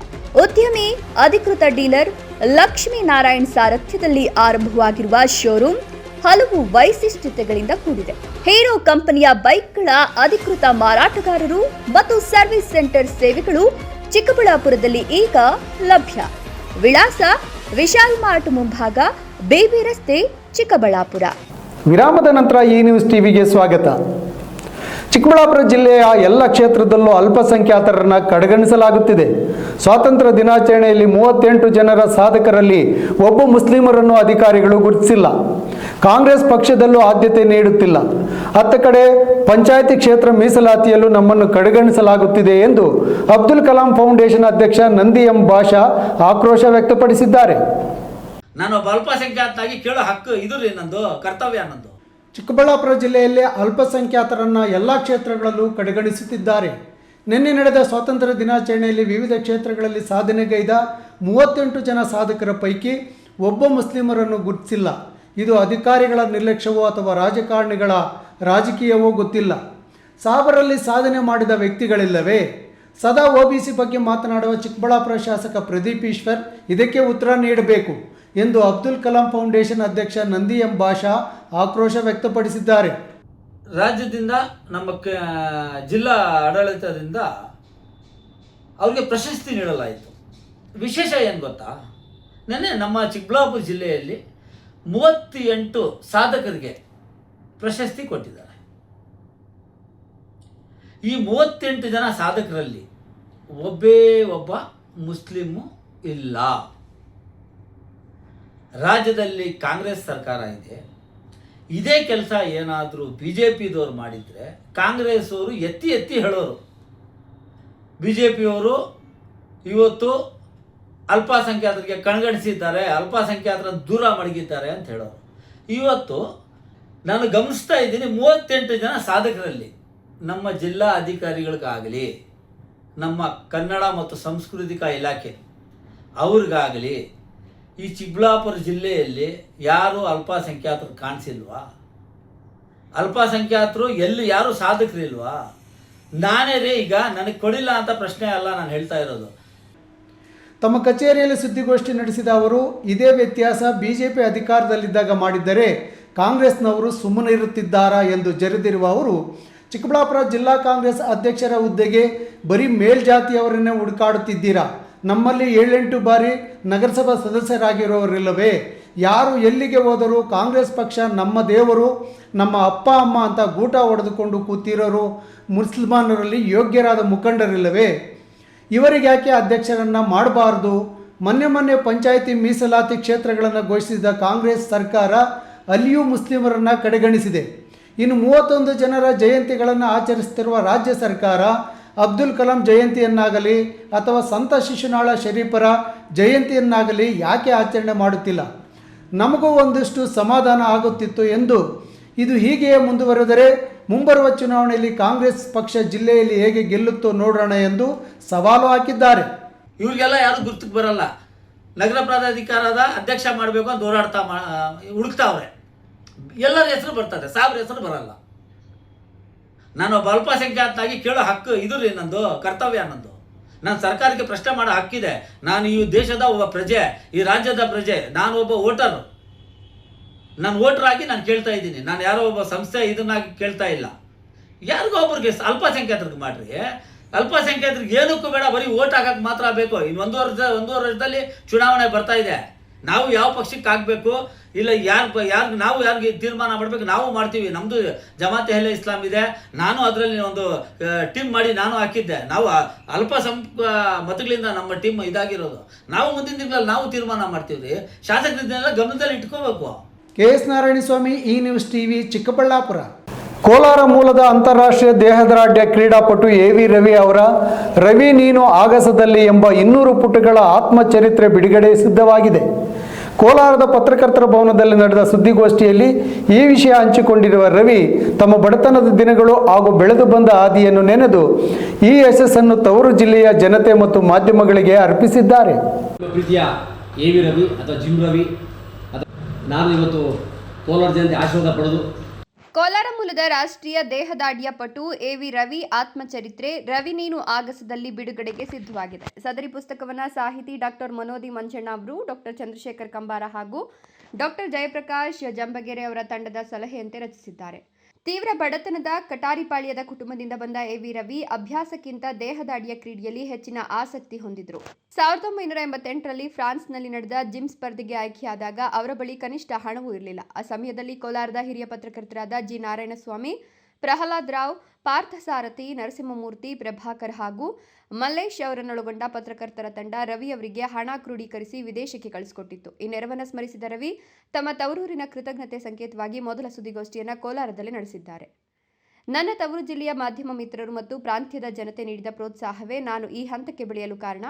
ಉದ್ಯಮಿ ಅಧಿಕೃತ ಡೀಲರ್ ಲಕ್ಷ್ಮೀನಾರಾಯಣ್ ಸಾರಥ್ಯದಲ್ಲಿ ಆರಂಭವಾಗಿರುವ ಶೋರೂಮ್ ಹಲವು ವೈಶಿಷ್ಟ್ಯತೆಗಳಿಂದ ಕೂಡಿದೆ. ಹೀರೋ ಕಂಪನಿಯ ಬೈಕ್ಗಳ ಅಧಿಕೃತ ಮಾರಾಟಗಾರರು ಮತ್ತು ಸರ್ವಿಸ್ ಸೆಂಟರ್ ಸೇವೆಗಳು ಚಿಕ್ಕಬಳ್ಳಾಪುರದಲ್ಲಿ ಈಗ ಲಭ್ಯ. ವಿಳಾಸ: ವಿಶಾಲ್ ಮಾರ್ಟ್ ಮುಂಭಾಗ, ಬೇಬಿ ರಸ್ತೆ, ಚಿಕ್ಕಬಳ್ಳಾಪುರ. ವಿರಾಮದ ನಂತರ ಈ ನ್ಯೂಸ್ ಟಿವಿಗೆ ಸ್ವಾಗತ. ಚಿಕ್ಕಬಳ್ಳಾಪುರ ಜಿಲ್ಲೆಯ ಎಲ್ಲ ಕ್ಷೇತ್ರದಲ್ಲೂ ಅಲ್ಪಸಂಖ್ಯಾತರನ್ನು ಕಡೆಗಣಿಸಲಾಗುತ್ತಿದೆ. ಸ್ವಾತಂತ್ರ್ಯ ದಿನಾಚರಣೆಯಲ್ಲಿ 38 ಜನರ ಸಾಧಕರಲ್ಲಿ ಒಬ್ಬ ಮುಸ್ಲಿಮರನ್ನು ಅಧಿಕಾರಿಗಳು ಗುರುತಿಸಿಲ್ಲ. ಕಾಂಗ್ರೆಸ್ ಪಕ್ಷದಲ್ಲೂ ಆದ್ಯತೆ ನೀಡುತ್ತಿಲ್ಲ. ಅತ್ತ ಕಡೆ ಪಂಚಾಯಿತಿ ಕ್ಷೇತ್ರ ಮೀಸಲಾತಿಯಲ್ಲೂ ನಮ್ಮನ್ನು ಕಡೆಗಣಿಸಲಾಗುತ್ತಿದೆ ಎಂದು ಅಬ್ದುಲ್ ಕಲಾಂ ಫೌಂಡೇಶನ್ ಅಧ್ಯಕ್ಷ ನಂದಿ ಎಂ ಭಾಷಾ ಆಕ್ರೋಶ ವ್ಯಕ್ತಪಡಿಸಿದ್ದಾರೆ. ನಾನು ಅಲ್ಪಸಂಖ್ಯಾತನಾಗಿ ಕೇಳೋ ಹಕ್ಕು ಇದು ನಂದು ಕರ್ತವ್ಯ ನಂದು. ಚಿಕ್ಕಬಳ್ಳಾಪುರ ಜಿಲ್ಲೆಯಲ್ಲಿ ಅಲ್ಪಸಂಖ್ಯಾತರನ್ನು ಎಲ್ಲ ಕ್ಷೇತ್ರಗಳಲ್ಲೂ ಕಡೆಗಣಿಸುತ್ತಿದ್ದಾರೆ. ನಿನ್ನೆ ನಡೆದ ಸ್ವಾತಂತ್ರ್ಯ ದಿನಾಚರಣೆಯಲ್ಲಿ ವಿವಿಧ ಕ್ಷೇತ್ರಗಳಲ್ಲಿ ಸಾಧನೆಗೈದ 38 ಜನ ಸಾಧಕರ ಪೈಕಿ ಒಬ್ಬ ಮುಸ್ಲಿಮರನ್ನು ಗುರುತಿಸಿಲ್ಲ. ಇದು ಅಧಿಕಾರಿಗಳ ನಿರ್ಲಕ್ಷ್ಯವೋ ಅಥವಾ ರಾಜಕಾರಣಿಗಳ ರಾಜಕೀಯವೋ ಗೊತ್ತಿಲ್ಲ. ಸಾಬರಲ್ಲಿ ಸಾಧನೆ ಮಾಡಿದ ವ್ಯಕ್ತಿಗಳಿಲ್ಲವೇ? ಸದಾ OBC ಬಗ್ಗೆ ಮಾತನಾಡುವ ಚಿಕ್ಕಬಳ್ಳಾಪುರ ಶಾಸಕ ಪ್ರದೀಪ್ ಈಶ್ವರ್ ಇದಕ್ಕೆ ಉತ್ತರ ನೀಡಬೇಕು ಎಂದು ಅಬ್ದುಲ್ ಕಲಾಂ ಫೌಂಡೇಶನ್ ಅಧ್ಯಕ್ಷ ನಂದಿ ಎಂ ಭಾಷಾ ಆಕ್ರೋಶ ವ್ಯಕ್ತಪಡಿಸಿದ್ದಾರೆ. ರಾಜ್ಯದಿಂದ ನಮ್ಮ ಜಿಲ್ಲಾ ಆಡಳಿತದಿಂದ ಅವ್ರಿಗೆ ಪ್ರಶಸ್ತಿ ನೀಡಲಾಯಿತು. ವಿಶೇಷ ಏನು ಗೊತ್ತಾ, ನೆನ್ನೆ ನಮ್ಮ ಚಿಕ್ಕಬಳ್ಳಾಪುರ ಜಿಲ್ಲೆಯಲ್ಲಿ 38 ಸಾಧಕರಿಗೆ ಪ್ರಶಸ್ತಿ ಕೊಟ್ಟಿದ್ದಾರೆ. ಈ 38 ಜನ ಸಾಧಕರಲ್ಲಿ ಒಬ್ಬ ಮುಸ್ಲಿಮು ಇಲ್ಲ. ರಾಜ್ಯದಲ್ಲಿ ಕಾಂಗ್ರೆಸ್ ಸರ್ಕಾರ ಇದೆ. ಇದೇ ಕೆಲಸ ಏನಾದರೂ BJPದವ್ರು ಮಾಡಿದರೆ ಕಾಂಗ್ರೆಸ್ ಅವರು ಎತ್ತಿ ಹೇಳೋರು. BJPಯವರು ಇವತ್ತು ಅಲ್ಪಸಂಖ್ಯಾತರಿಗೆ ಕಣ್ಗಣಿಸಿದ್ದಾರೆ, ಅಲ್ಪಸಂಖ್ಯಾತರನ್ನು ದೂರ ಮಡಗಿದ್ದಾರೆ ಅಂತ ಹೇಳೋರು. ಇವತ್ತು ನಾನು ಗಮನಿಸ್ತಾ ಇದ್ದೀನಿ, 38 ಜನ ಸಾಧಕರಲ್ಲಿ ನಮ್ಮ ಜಿಲ್ಲಾ ಅಧಿಕಾರಿಗಳಿಗಾಗಲಿ, ನಮ್ಮ ಕನ್ನಡ ಮತ್ತು ಸಾಂಸ್ಕೃತಿಕ ಇಲಾಖೆ ಅವ್ರಿಗಾಗಲಿ, ಈ ಚಿಕ್ಕಬಳ್ಳಾಪುರ ಜಿಲ್ಲೆಯಲ್ಲಿ ಯಾರು ಅಲ್ಪಸಂಖ್ಯಾತರು ಕಾಣಿಸಿಲ್ವಾ? ಅಲ್ಪಸಂಖ್ಯಾತರು ಎಲ್ಲಿ ಯಾರು ಸಾಧಕರಿಲ್ವಾ? ನಾನೇ ಈಗ ನನಗೆ ಕೊಡಿಲ್ಲ ಅಂತ ಪ್ರಶ್ನೆ ಅಲ್ಲ ನಾನು ಹೇಳ್ತಾ ಇರೋದು. ತಮ್ಮ ಕಚೇರಿಯಲ್ಲಿ ಸುದ್ದಿಗೋಷ್ಠಿ ನಡೆಸಿದ ಅವರು, ಇದೇ ವ್ಯತ್ಯಾಸ BJP ಅಧಿಕಾರದಲ್ಲಿದ್ದಾಗ ಮಾಡಿದ್ದರೆ ಕಾಂಗ್ರೆಸ್ನವರು ಸುಮ್ಮನಿರುತ್ತಿದ್ದಾರಾ ಎಂದು ಜರಿದಿರುವ ಅವರು, ಚಿಕ್ಕಬಳ್ಳಾಪುರ ಜಿಲ್ಲಾ ಕಾಂಗ್ರೆಸ್ ಅಧ್ಯಕ್ಷರ ಹುದ್ದೆಗೆ ಬರೀ ಮೇಲ್ಜಾತಿಯವರನ್ನೇ ಹುಡುಕಾಡುತ್ತಿದ್ದೀರಾ? ನಮ್ಮಲ್ಲಿ 7-8 ಬಾರಿ ನಗರಸಭಾ ಸದಸ್ಯರಾಗಿರೋರಿಲ್ಲವೇ? ಯಾರು ಎಲ್ಲಿಗೆ ಹೋದರೂ ಕಾಂಗ್ರೆಸ್ ಪಕ್ಷ ನಮ್ಮ ದೇವರು, ನಮ್ಮ ಅಪ್ಪ ಅಮ್ಮ ಅಂತ ಗೂಟ ಹೊಡೆದುಕೊಂಡು ಕೂತಿರೋರು ಮುಸಲ್ಮಾನರಲ್ಲಿ ಯೋಗ್ಯರಾದ ಮುಖಂಡರಿಲ್ಲವೇ? ಇವರಿಗೆ ಯಾಕೆ ಅಧ್ಯಕ್ಷರನ್ನು ಮಾಡಬಾರ್ದು? ಮೊನ್ನೆ ಪಂಚಾಯಿತಿ ಮೀಸಲಾತಿ ಕ್ಷೇತ್ರಗಳನ್ನು ಘೋಷಿಸಿದ ಕಾಂಗ್ರೆಸ್ ಸರ್ಕಾರ ಅಲ್ಲಿಯೂ ಮುಸ್ಲಿಮರನ್ನು ಕಡೆಗಣಿಸಿದೆ. ಇನ್ನು 31 ಜನರ ಜಯಂತಿಗಳನ್ನು ಆಚರಿಸುತ್ತಿರುವ ರಾಜ್ಯ ಸರ್ಕಾರ ಅಬ್ದುಲ್ ಕಲಾಂ ಜಯಂತಿಯನ್ನಾಗಲಿ ಅಥವಾ ಸಂತ ಶಿಶುನಾಳ ಶರೀಫರ ಜಯಂತಿಯನ್ನಾಗಲಿ ಯಾಕೆ ಆಚರಣೆ ಮಾಡುತ್ತಿಲ್ಲ? ನಮಗೂ ಒಂದಷ್ಟು ಸಮಾಧಾನ ಆಗುತ್ತಿತ್ತು ಎಂದು. ಇದು ಹೀಗೆಯೇ ಮುಂದುವರೆದರೆ ಮುಂಬರುವ ಚುನಾವಣೆಯಲ್ಲಿ ಕಾಂಗ್ರೆಸ್ ಪಕ್ಷ ಜಿಲ್ಲೆಯಲ್ಲಿ ಹೇಗೆ ಗೆಲ್ಲುತ್ತೋ ನೋಡೋಣ ಎಂದು ಸವಾಲು ಹಾಕಿದ್ದಾರೆ. ಇವ್ರಿಗೆಲ್ಲ ಯಾರು ಗುರ್ತಕ್ಕೆ ಬರಲ್ಲ. ನಗರ ಪ್ರಾಧಿಕಾರದ ಅಧ್ಯಕ್ಷ ಮಾಡಬೇಕು ಅಂತ ಹೋರಾಡ್ತಾ ಹುಡುಕ್ತಾವ್ರೆ. ಎಲ್ಲರ ಹೆಸರು ಬರ್ತದೆ, ಸಾಬ್ರ ಹೆಸರು ಬರಲ್ಲ. ನಾನು ಅಲ್ಪಸಂಖ್ಯಾತನಾಗಿ ಕೇಳೋ ಹಕ್ಕು ಇದು ನಂದು ಕರ್ತವ್ಯ ನಂದು. ನಾನು ಸರ್ಕಾರಕ್ಕೆ ಪ್ರಶ್ನೆ ಮಾಡೋ ಹಕ್ಕಿದೆ. ನಾನು ಈ ದೇಶದ ಒಬ್ಬ ಪ್ರಜೆ, ಈ ರಾಜ್ಯದ ಪ್ರಜೆ, ನಾನು ಒಬ್ಬ ವೋಟರ್. ನಾನು ವೋಟರ್ ಆಗಿ ನಾನು ಕೇಳ್ತಾ ಇದ್ದೀನಿ. ನಾನು ಯಾರೋ ಒಬ್ಬ ಸಂಸ್ಥೆ ಇದನ್ನಾಗಿ ಕೇಳ್ತಾ ಇಲ್ಲ. ಯಾರಿಗೋ ಒಬ್ರಿಗೆ ಅಲ್ಪಸಂಖ್ಯಾತರಿಗೆ ಮಾಡ್ರಿ. ಅಲ್ಪಸಂಖ್ಯಾತರಿಗೆ ಏನಕ್ಕೂ ಬೇಡ, ಬರೀ ವೋಟ್ ಹಾಕಕ್ಕೆ ಮಾತ್ರ ಬೇಕು. ಇನ್ನು ಒಂದೂವರೆ ವರ್ಷದಲ್ಲಿ ಚುನಾವಣೆ ಬರ್ತಾ ಇದೆ. ನಾವು ಯಾವ ಪಕ್ಷಕ್ಕೆ ಹಾಕಬೇಕು ಇಲ್ಲ ನಾವು ಯಾರಿಗೆ ತೀರ್ಮಾನ ಮಾಡಬೇಕು ನಾವು ಮಾಡ್ತೀವಿ. ನಮ್ಮದು ಜಮಾತೆ ಅಹ್ಲೆ ಇಸ್ಲಾಂ ಇದೆ. ನಾನು ಅದರಲ್ಲಿ ಒಂದು ಟೀಮ್ ಮಾಡಿ ನಾನು ಹಾಕಿದ್ದೆ. ನಾವು ಮತಗಳಿಂದ ನಮ್ಮ ಟೀಮ್ ಇದಾಗಿರೋದು. ನಾವು ಮುಂದಿನ ದಿನಗಳಲ್ಲಿ ನಾವು ತೀರ್ಮಾನ ಮಾಡ್ತೀವಿ. ಶಾಸಕರಿದ್ದನ್ನೆಲ್ಲ ಗಮನದಲ್ಲಿ ಇಟ್ಕೋಬೇಕು. KS ನಾರಾಯಣಸ್ವಾಮಿ, ಈ ನ್ಯೂಸ್ TV, ಚಿಕ್ಕಬಳ್ಳಾಪುರ. ಕೋಲಾರ ಮೂಲದ ಅಂತಾರಾಷ್ಟ್ರೀಯ ದೇಹದಾಢ್ಯ ಕ್ರೀಡಾಪಟು AV ರವಿ ಅವರ ರವಿ ನೀನು ಆಗಸದಲ್ಲಿ ಎಂಬ 200 ಪುಟಗಳ ಆತ್ಮಚರಿತ್ರೆ ಬಿಡುಗಡೆ ಸಿದ್ಧವಾಗಿದೆ. ಕೋಲಾರದ ಪತ್ರಕರ್ತರ ಭವನದಲ್ಲಿ ನಡೆದ ಸುದ್ದಿಗೋಷ್ಠಿಯಲ್ಲಿ ಈ ವಿಷಯ ಹಂಚಿಕೊಂಡಿರುವ ರವಿ, ತಮ್ಮ ಬಡತನದ ದಿನಗಳು ಹಾಗೂ ಬೆಳೆದು ಬಂದ ಹಾದಿಯನ್ನು ನೆನೆದು ಈ ಯಶಸ್ಸನ್ನು ತವರು ಜಿಲ್ಲೆಯ ಜನತೆ ಮತ್ತು ಮಾಧ್ಯಮಗಳಿಗೆ ಅರ್ಪಿಸಿದ್ದಾರೆ. ಪ್ರೀತಿಯ AV ರವಿ ಅಥವಾ ಜಿಮ್ ರವಿ, ನಾನು ಇವತ್ತು ಕೋಲಾರ ಜನತೆ ಆಶೀರ್ವಾದ ಪಡೆದು ಕೋಲಾರ ಮೂಲದ ರಾಷ್ಟ್ರೀಯ ದೇಹದಾಢ್ಯ ಪಟು AV ರವಿ ಆತ್ಮಚರಿತ್ರೆ ರವಿ ನೀನು ಆಗಸದಲ್ಲಿ ಬಿಡುಗಡೆಗೆ ಸಿದ್ಧವಾಗಿದೆ. ಸದರಿ ಪುಸ್ತಕವನ್ನು ಸಾಹಿತಿ ಡಾಕ್ಟರ್ ಮನೋದಿ ಮಂಜಣ್ಣ ಅವರು, ಡಾಕ್ಟರ್ ಚಂದ್ರಶೇಖರ್ ಕಂಬಾರ ಹಾಗೂ ಡಾಕ್ಟರ್ ಜಯಪ್ರಕಾಶ್ ಜಂಬಗೆರೆ ಅವರ ತಂಡದ ಸಲಹೆಯಂತೆ ರಚಿಸಿದ್ದಾರೆ. ತೀವ್ರ ಬಡತನದ ಕಟಾರಿಪಾಳ್ಯದ ಕುಟುಂಬದಿಂದ ಬಂದ AV ರವಿ ಅಭ್ಯಾಸಕ್ಕಿಂತ ದೇಹದಾಢ್ಯ ಕ್ರೀಡೆಯಲ್ಲಿ ಹೆಚ್ಚಿನ ಆಸಕ್ತಿ ಹೊಂದಿದ್ರು. 1988ರಲ್ಲಿ ಫ್ರಾನ್ಸ್ನಲ್ಲಿ ನಡೆದ ಜಿಮ್ ಸ್ಪರ್ಧೆಗೆ ಆಯ್ಕೆಯಾದಾಗ ಅವರ ಬಳಿ ಕನಿಷ್ಠ ಹಣವೂ ಇರಲಿಲ್ಲ. ಆ ಸಮಯದಲ್ಲಿ ಕೋಲಾರದ ಹಿರಿಯ ಪತ್ರಕರ್ತರಾದ G. ನಾರಾಯಣಸ್ವಾಮಿ, ಪ್ರಹ್ಲಾದ್ ರಾವ್, ಪಾರ್ಥಸಾರಥಿ, ನರಸಿಂಹಮೂರ್ತಿ, ಪ್ರಭಾಕರ್ ಹಾಗೂ ಮಲ್ಲೇಶ್ ಅವರನ್ನೊಳಗೊಂಡ ಪತ್ರಕರ್ತರ ತಂಡ ರವಿ ಅವರಿಗೆ ಹಣ ಕ್ರೋಢೀಕರಿಸಿ ವಿದೇಶಕ್ಕೆ ಕಳಿಸಿಕೊಟ್ಟಿತ್ತು. ಈ ನೆರವನ್ನು ಸ್ಮರಿಸಿದ ರವಿ ತಮ್ಮ ತವರೂರಿನ ಕೃತಜ್ಞತೆ ಸಂಕೇತವಾಗಿ ಮೊದಲ ಸುದ್ದಿಗೋಷ್ಠಿಯನ್ನು ಕೋಲಾರದಲ್ಲಿ ನಡೆಸಿದ್ದಾರೆ. ನನ್ನ ತವರು ಜಿಲ್ಲೆಯ ಮಾಧ್ಯಮ ಮಿತ್ರರು ಮತ್ತು ಪ್ರಾಂತ್ಯದ ಜನತೆ ನೀಡಿದ ಪ್ರೋತ್ಸಾಹವೇ ನಾನು ಈ ಹಂತಕ್ಕೆ ಬೆಳೆಯಲು ಕಾರಣ.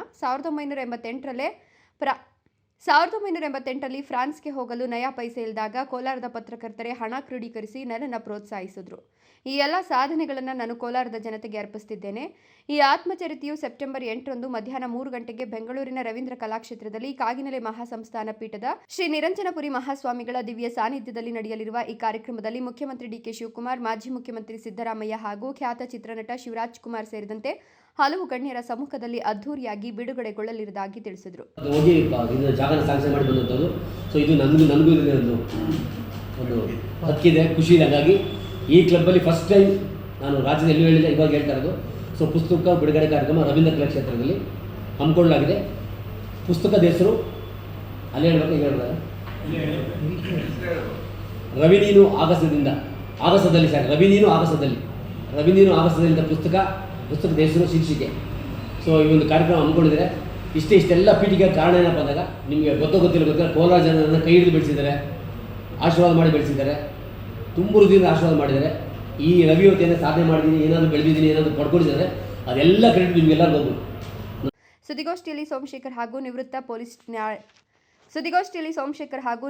1988ರಲ್ಲಿ ಫ್ರಾನ್ಸ್ಗೆ ಹೋಗಲು ನಯಾ ಪೈಸೆ ಇಲ್ಲದಾಗ ಕೋಲಾರದ ಪತ್ರಕರ್ತರೇ ಹಣ ಕ್ರೋಢೀಕರಿಸಿ ನನ್ನನ್ನು ಪ್ರೋತ್ಸಾಹಿಸಿದ್ರು. ಈ ಎಲ್ಲ ಸಾಧನೆಗಳನ್ನು ನಾನು ಕೋಲಾರದ ಜನತೆಗೆ ಅರ್ಪಿಸುತ್ತಿದ್ದೇನೆ. ಈ ಆತ್ಮಚರಿತೆಯು ಸೆಪ್ಟೆಂಬರ್ 8ರಂದು ಮಧ್ಯಾಹ್ನ 3 ಗಂಟೆಗೆ ಬೆಂಗಳೂರಿನ ರವೀಂದ್ರ ಕಲಾಕ್ಷೇತ್ರದಲ್ಲಿ ಕಾಗಿನೆಲೆ ಮಹಾಸಂಸ್ಥಾನ ಪೀಠದ ಶ್ರೀ ನಿರಂಜನಪುರಿ ಮಹಾಸ್ವಾಮಿಗಳ ದಿವ್ಯ ಸಾನ್ನಿಧ್ಯದಲ್ಲಿ ನಡೆಯಲಿರುವ ಈ ಕಾರ್ಯಕ್ರಮದಲ್ಲಿ ಮುಖ್ಯಮಂತ್ರಿ ಡಿ.ಕೆ. ಶಿವಕುಮಾರ್, ಮಾಜಿ ಮುಖ್ಯಮಂತ್ರಿ ಸಿದ್ದರಾಮಯ್ಯ ಹಾಗೂ ಖ್ಯಾತ ಚಿತ್ರನಟ ಶಿವರಾಜ್ ಕುಮಾರ್ ಸೇರಿದಂತೆ ಹಲವು ಗಣ್ಯರ ಸಮ್ಮುಖದಲ್ಲಿ ಅದ್ಧೂರಿಯಾಗಿ ಬಿಡುಗಡೆಗೊಳ್ಳಲಿರುವುದಾಗಿ ತಿಳಿಸಿದರು. ಹೋಗಿ ಜಾಗನ ಸ್ಯಾಂಕ್ಷನ್ ಮಾಡಿ ಬಂದಂಥದ್ದು. ಸೊ ಇದು ನನಗೂ ಒಂದು ಹಕ್ಕಿದೆ, ಖುಷಿ ಇದೆ. ಹಾಗಾಗಿ ಈ ಕ್ಲಬ್ಬಲ್ಲಿ ಫಸ್ಟ್ ಟೈಮ್ ನಾನು ರಾಜ್ಯದ ಎಲ್ಲೂ ಹೇಳಿಲ್ಲ, ಇವಾಗ ಹೇಳ್ತಾ ಇರೋದು. ಸೊ ಪುಸ್ತಕ ಬಿಡುಗಡೆ ಕಾರ್ಯಕ್ರಮ ರವೀಂದ್ರ ಕಲಾಕ್ಷೇತ್ರದಲ್ಲಿ ಹಮ್ಮಿಕೊಳ್ಳಲಾಗಿದೆ. ಪುಸ್ತಕದ ಹೆಸರು ಅಲ್ಲೇ ಹೇಳ್ಬೇಕು, ರವಿ ನೀನು ಆಗಸದಲ್ಲಿ ಸರ್, ರವಿ ನೀನು ಆಗಸದಲ್ಲಿ ಪುಸ್ತಕದ ಹೆಸರು, ಶೀರ್ಷಿಕೆ. ಸೊ ಈ ಒಂದು ಕಾರ್ಯಕ್ರಮ ಹಮ್ಮಿಕೊಂಡಿದ್ದಾರೆ. ಇಷ್ಟೆಲ್ಲ ಪೀಠಿಗೆ ಕಾರಣ ಏನಪ್ಪ ಅಂದಾಗ ನಿಮಗೆ ಗೊತ್ತಿಲ್ಲ ಕೋಲಾರ ಜನರನ್ನು ಕೈ ಹಿಡಿದು ಬೆಳೆಸಿದ್ದಾರೆ, ಆಶೀರ್ವಾದ ಮಾಡಿ ಬೆಳೆಸಿದ್ದಾರೆ, ತುಂಬ ಹೃದಯದಿಂದ ಆಶೀರ್ವಾದ ಮಾಡಿದ್ದಾರೆ. ಈ ರವಿ ಹೊತ್ತಿಯನ್ನು ಸಾಧನೆ ಮಾಡಿದ್ದೀನಿ, ಏನಾದರೂ ಬೆಳೆದಿದ್ದೀನಿ, ಏನಾದರೂ ಪಡ್ಕೊಂಡಿದ್ದಾರೆ, ಅದೆಲ್ಲ ಕ್ರೆಡಿಟ್ ನಿಮಗೆಲ್ಲರೂ ಹೋಗ್ಬೋದು. ಸುದ್ದಿಗೋಷ್ಠಿಯಲ್ಲಿ ಸೋಮಶೇಖರ್ ಹಾಗೂ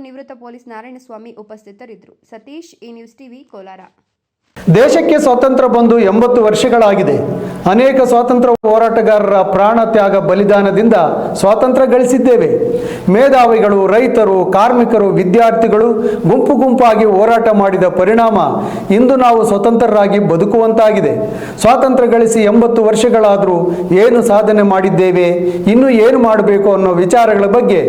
ನಿವೃತ್ತ ಪೊಲೀಸ್ ನಾರಾಯಣಸ್ವಾಮಿ ಉಪಸ್ಥಿತರಿದ್ದರು. ಸತೀಶ್, ಈ ನ್ಯೂಸ್ ಟಿವಿ, ಕೋಲಾರ. ದೇಶಕ್ಕೆ ಸ್ವಾತಂತ್ರ್ಯ ಬಂದು 80 ವರ್ಷಗಳಾಗಿದೆ. ಅನೇಕ ಸ್ವಾತಂತ್ರ್ಯ ಹೋರಾಟಗಾರರ ಪ್ರಾಣ ತ್ಯಾಗ ಬಲಿದಾನದಿಂದ ಸ್ವಾತಂತ್ರ್ಯ ಗಳಿಸಿದ್ದೇವೆ. ಮೇಧಾವಿಗಳು, ರೈತರು, ಕಾರ್ಮಿಕರು, ವಿದ್ಯಾರ್ಥಿಗಳು ಗುಂಪಾಗಿ ಹೋರಾಟ ಮಾಡಿದ ಪರಿಣಾಮ ಇಂದು ನಾವು ಸ್ವತಂತ್ರರಾಗಿ ಬದುಕುವಂತಾಗಿದೆ. ಸ್ವಾತಂತ್ರ್ಯ ಗಳಿಸಿ 80 ವರ್ಷಗಳಾದರೂ ಏನು ಸಾಧನೆ ಮಾಡಿದ್ದೇವೆ, ಇನ್ನೂ ಏನು ಮಾಡಬೇಕು ಅನ್ನೋ ವಿಚಾರಗಳ ಬಗ್ಗೆ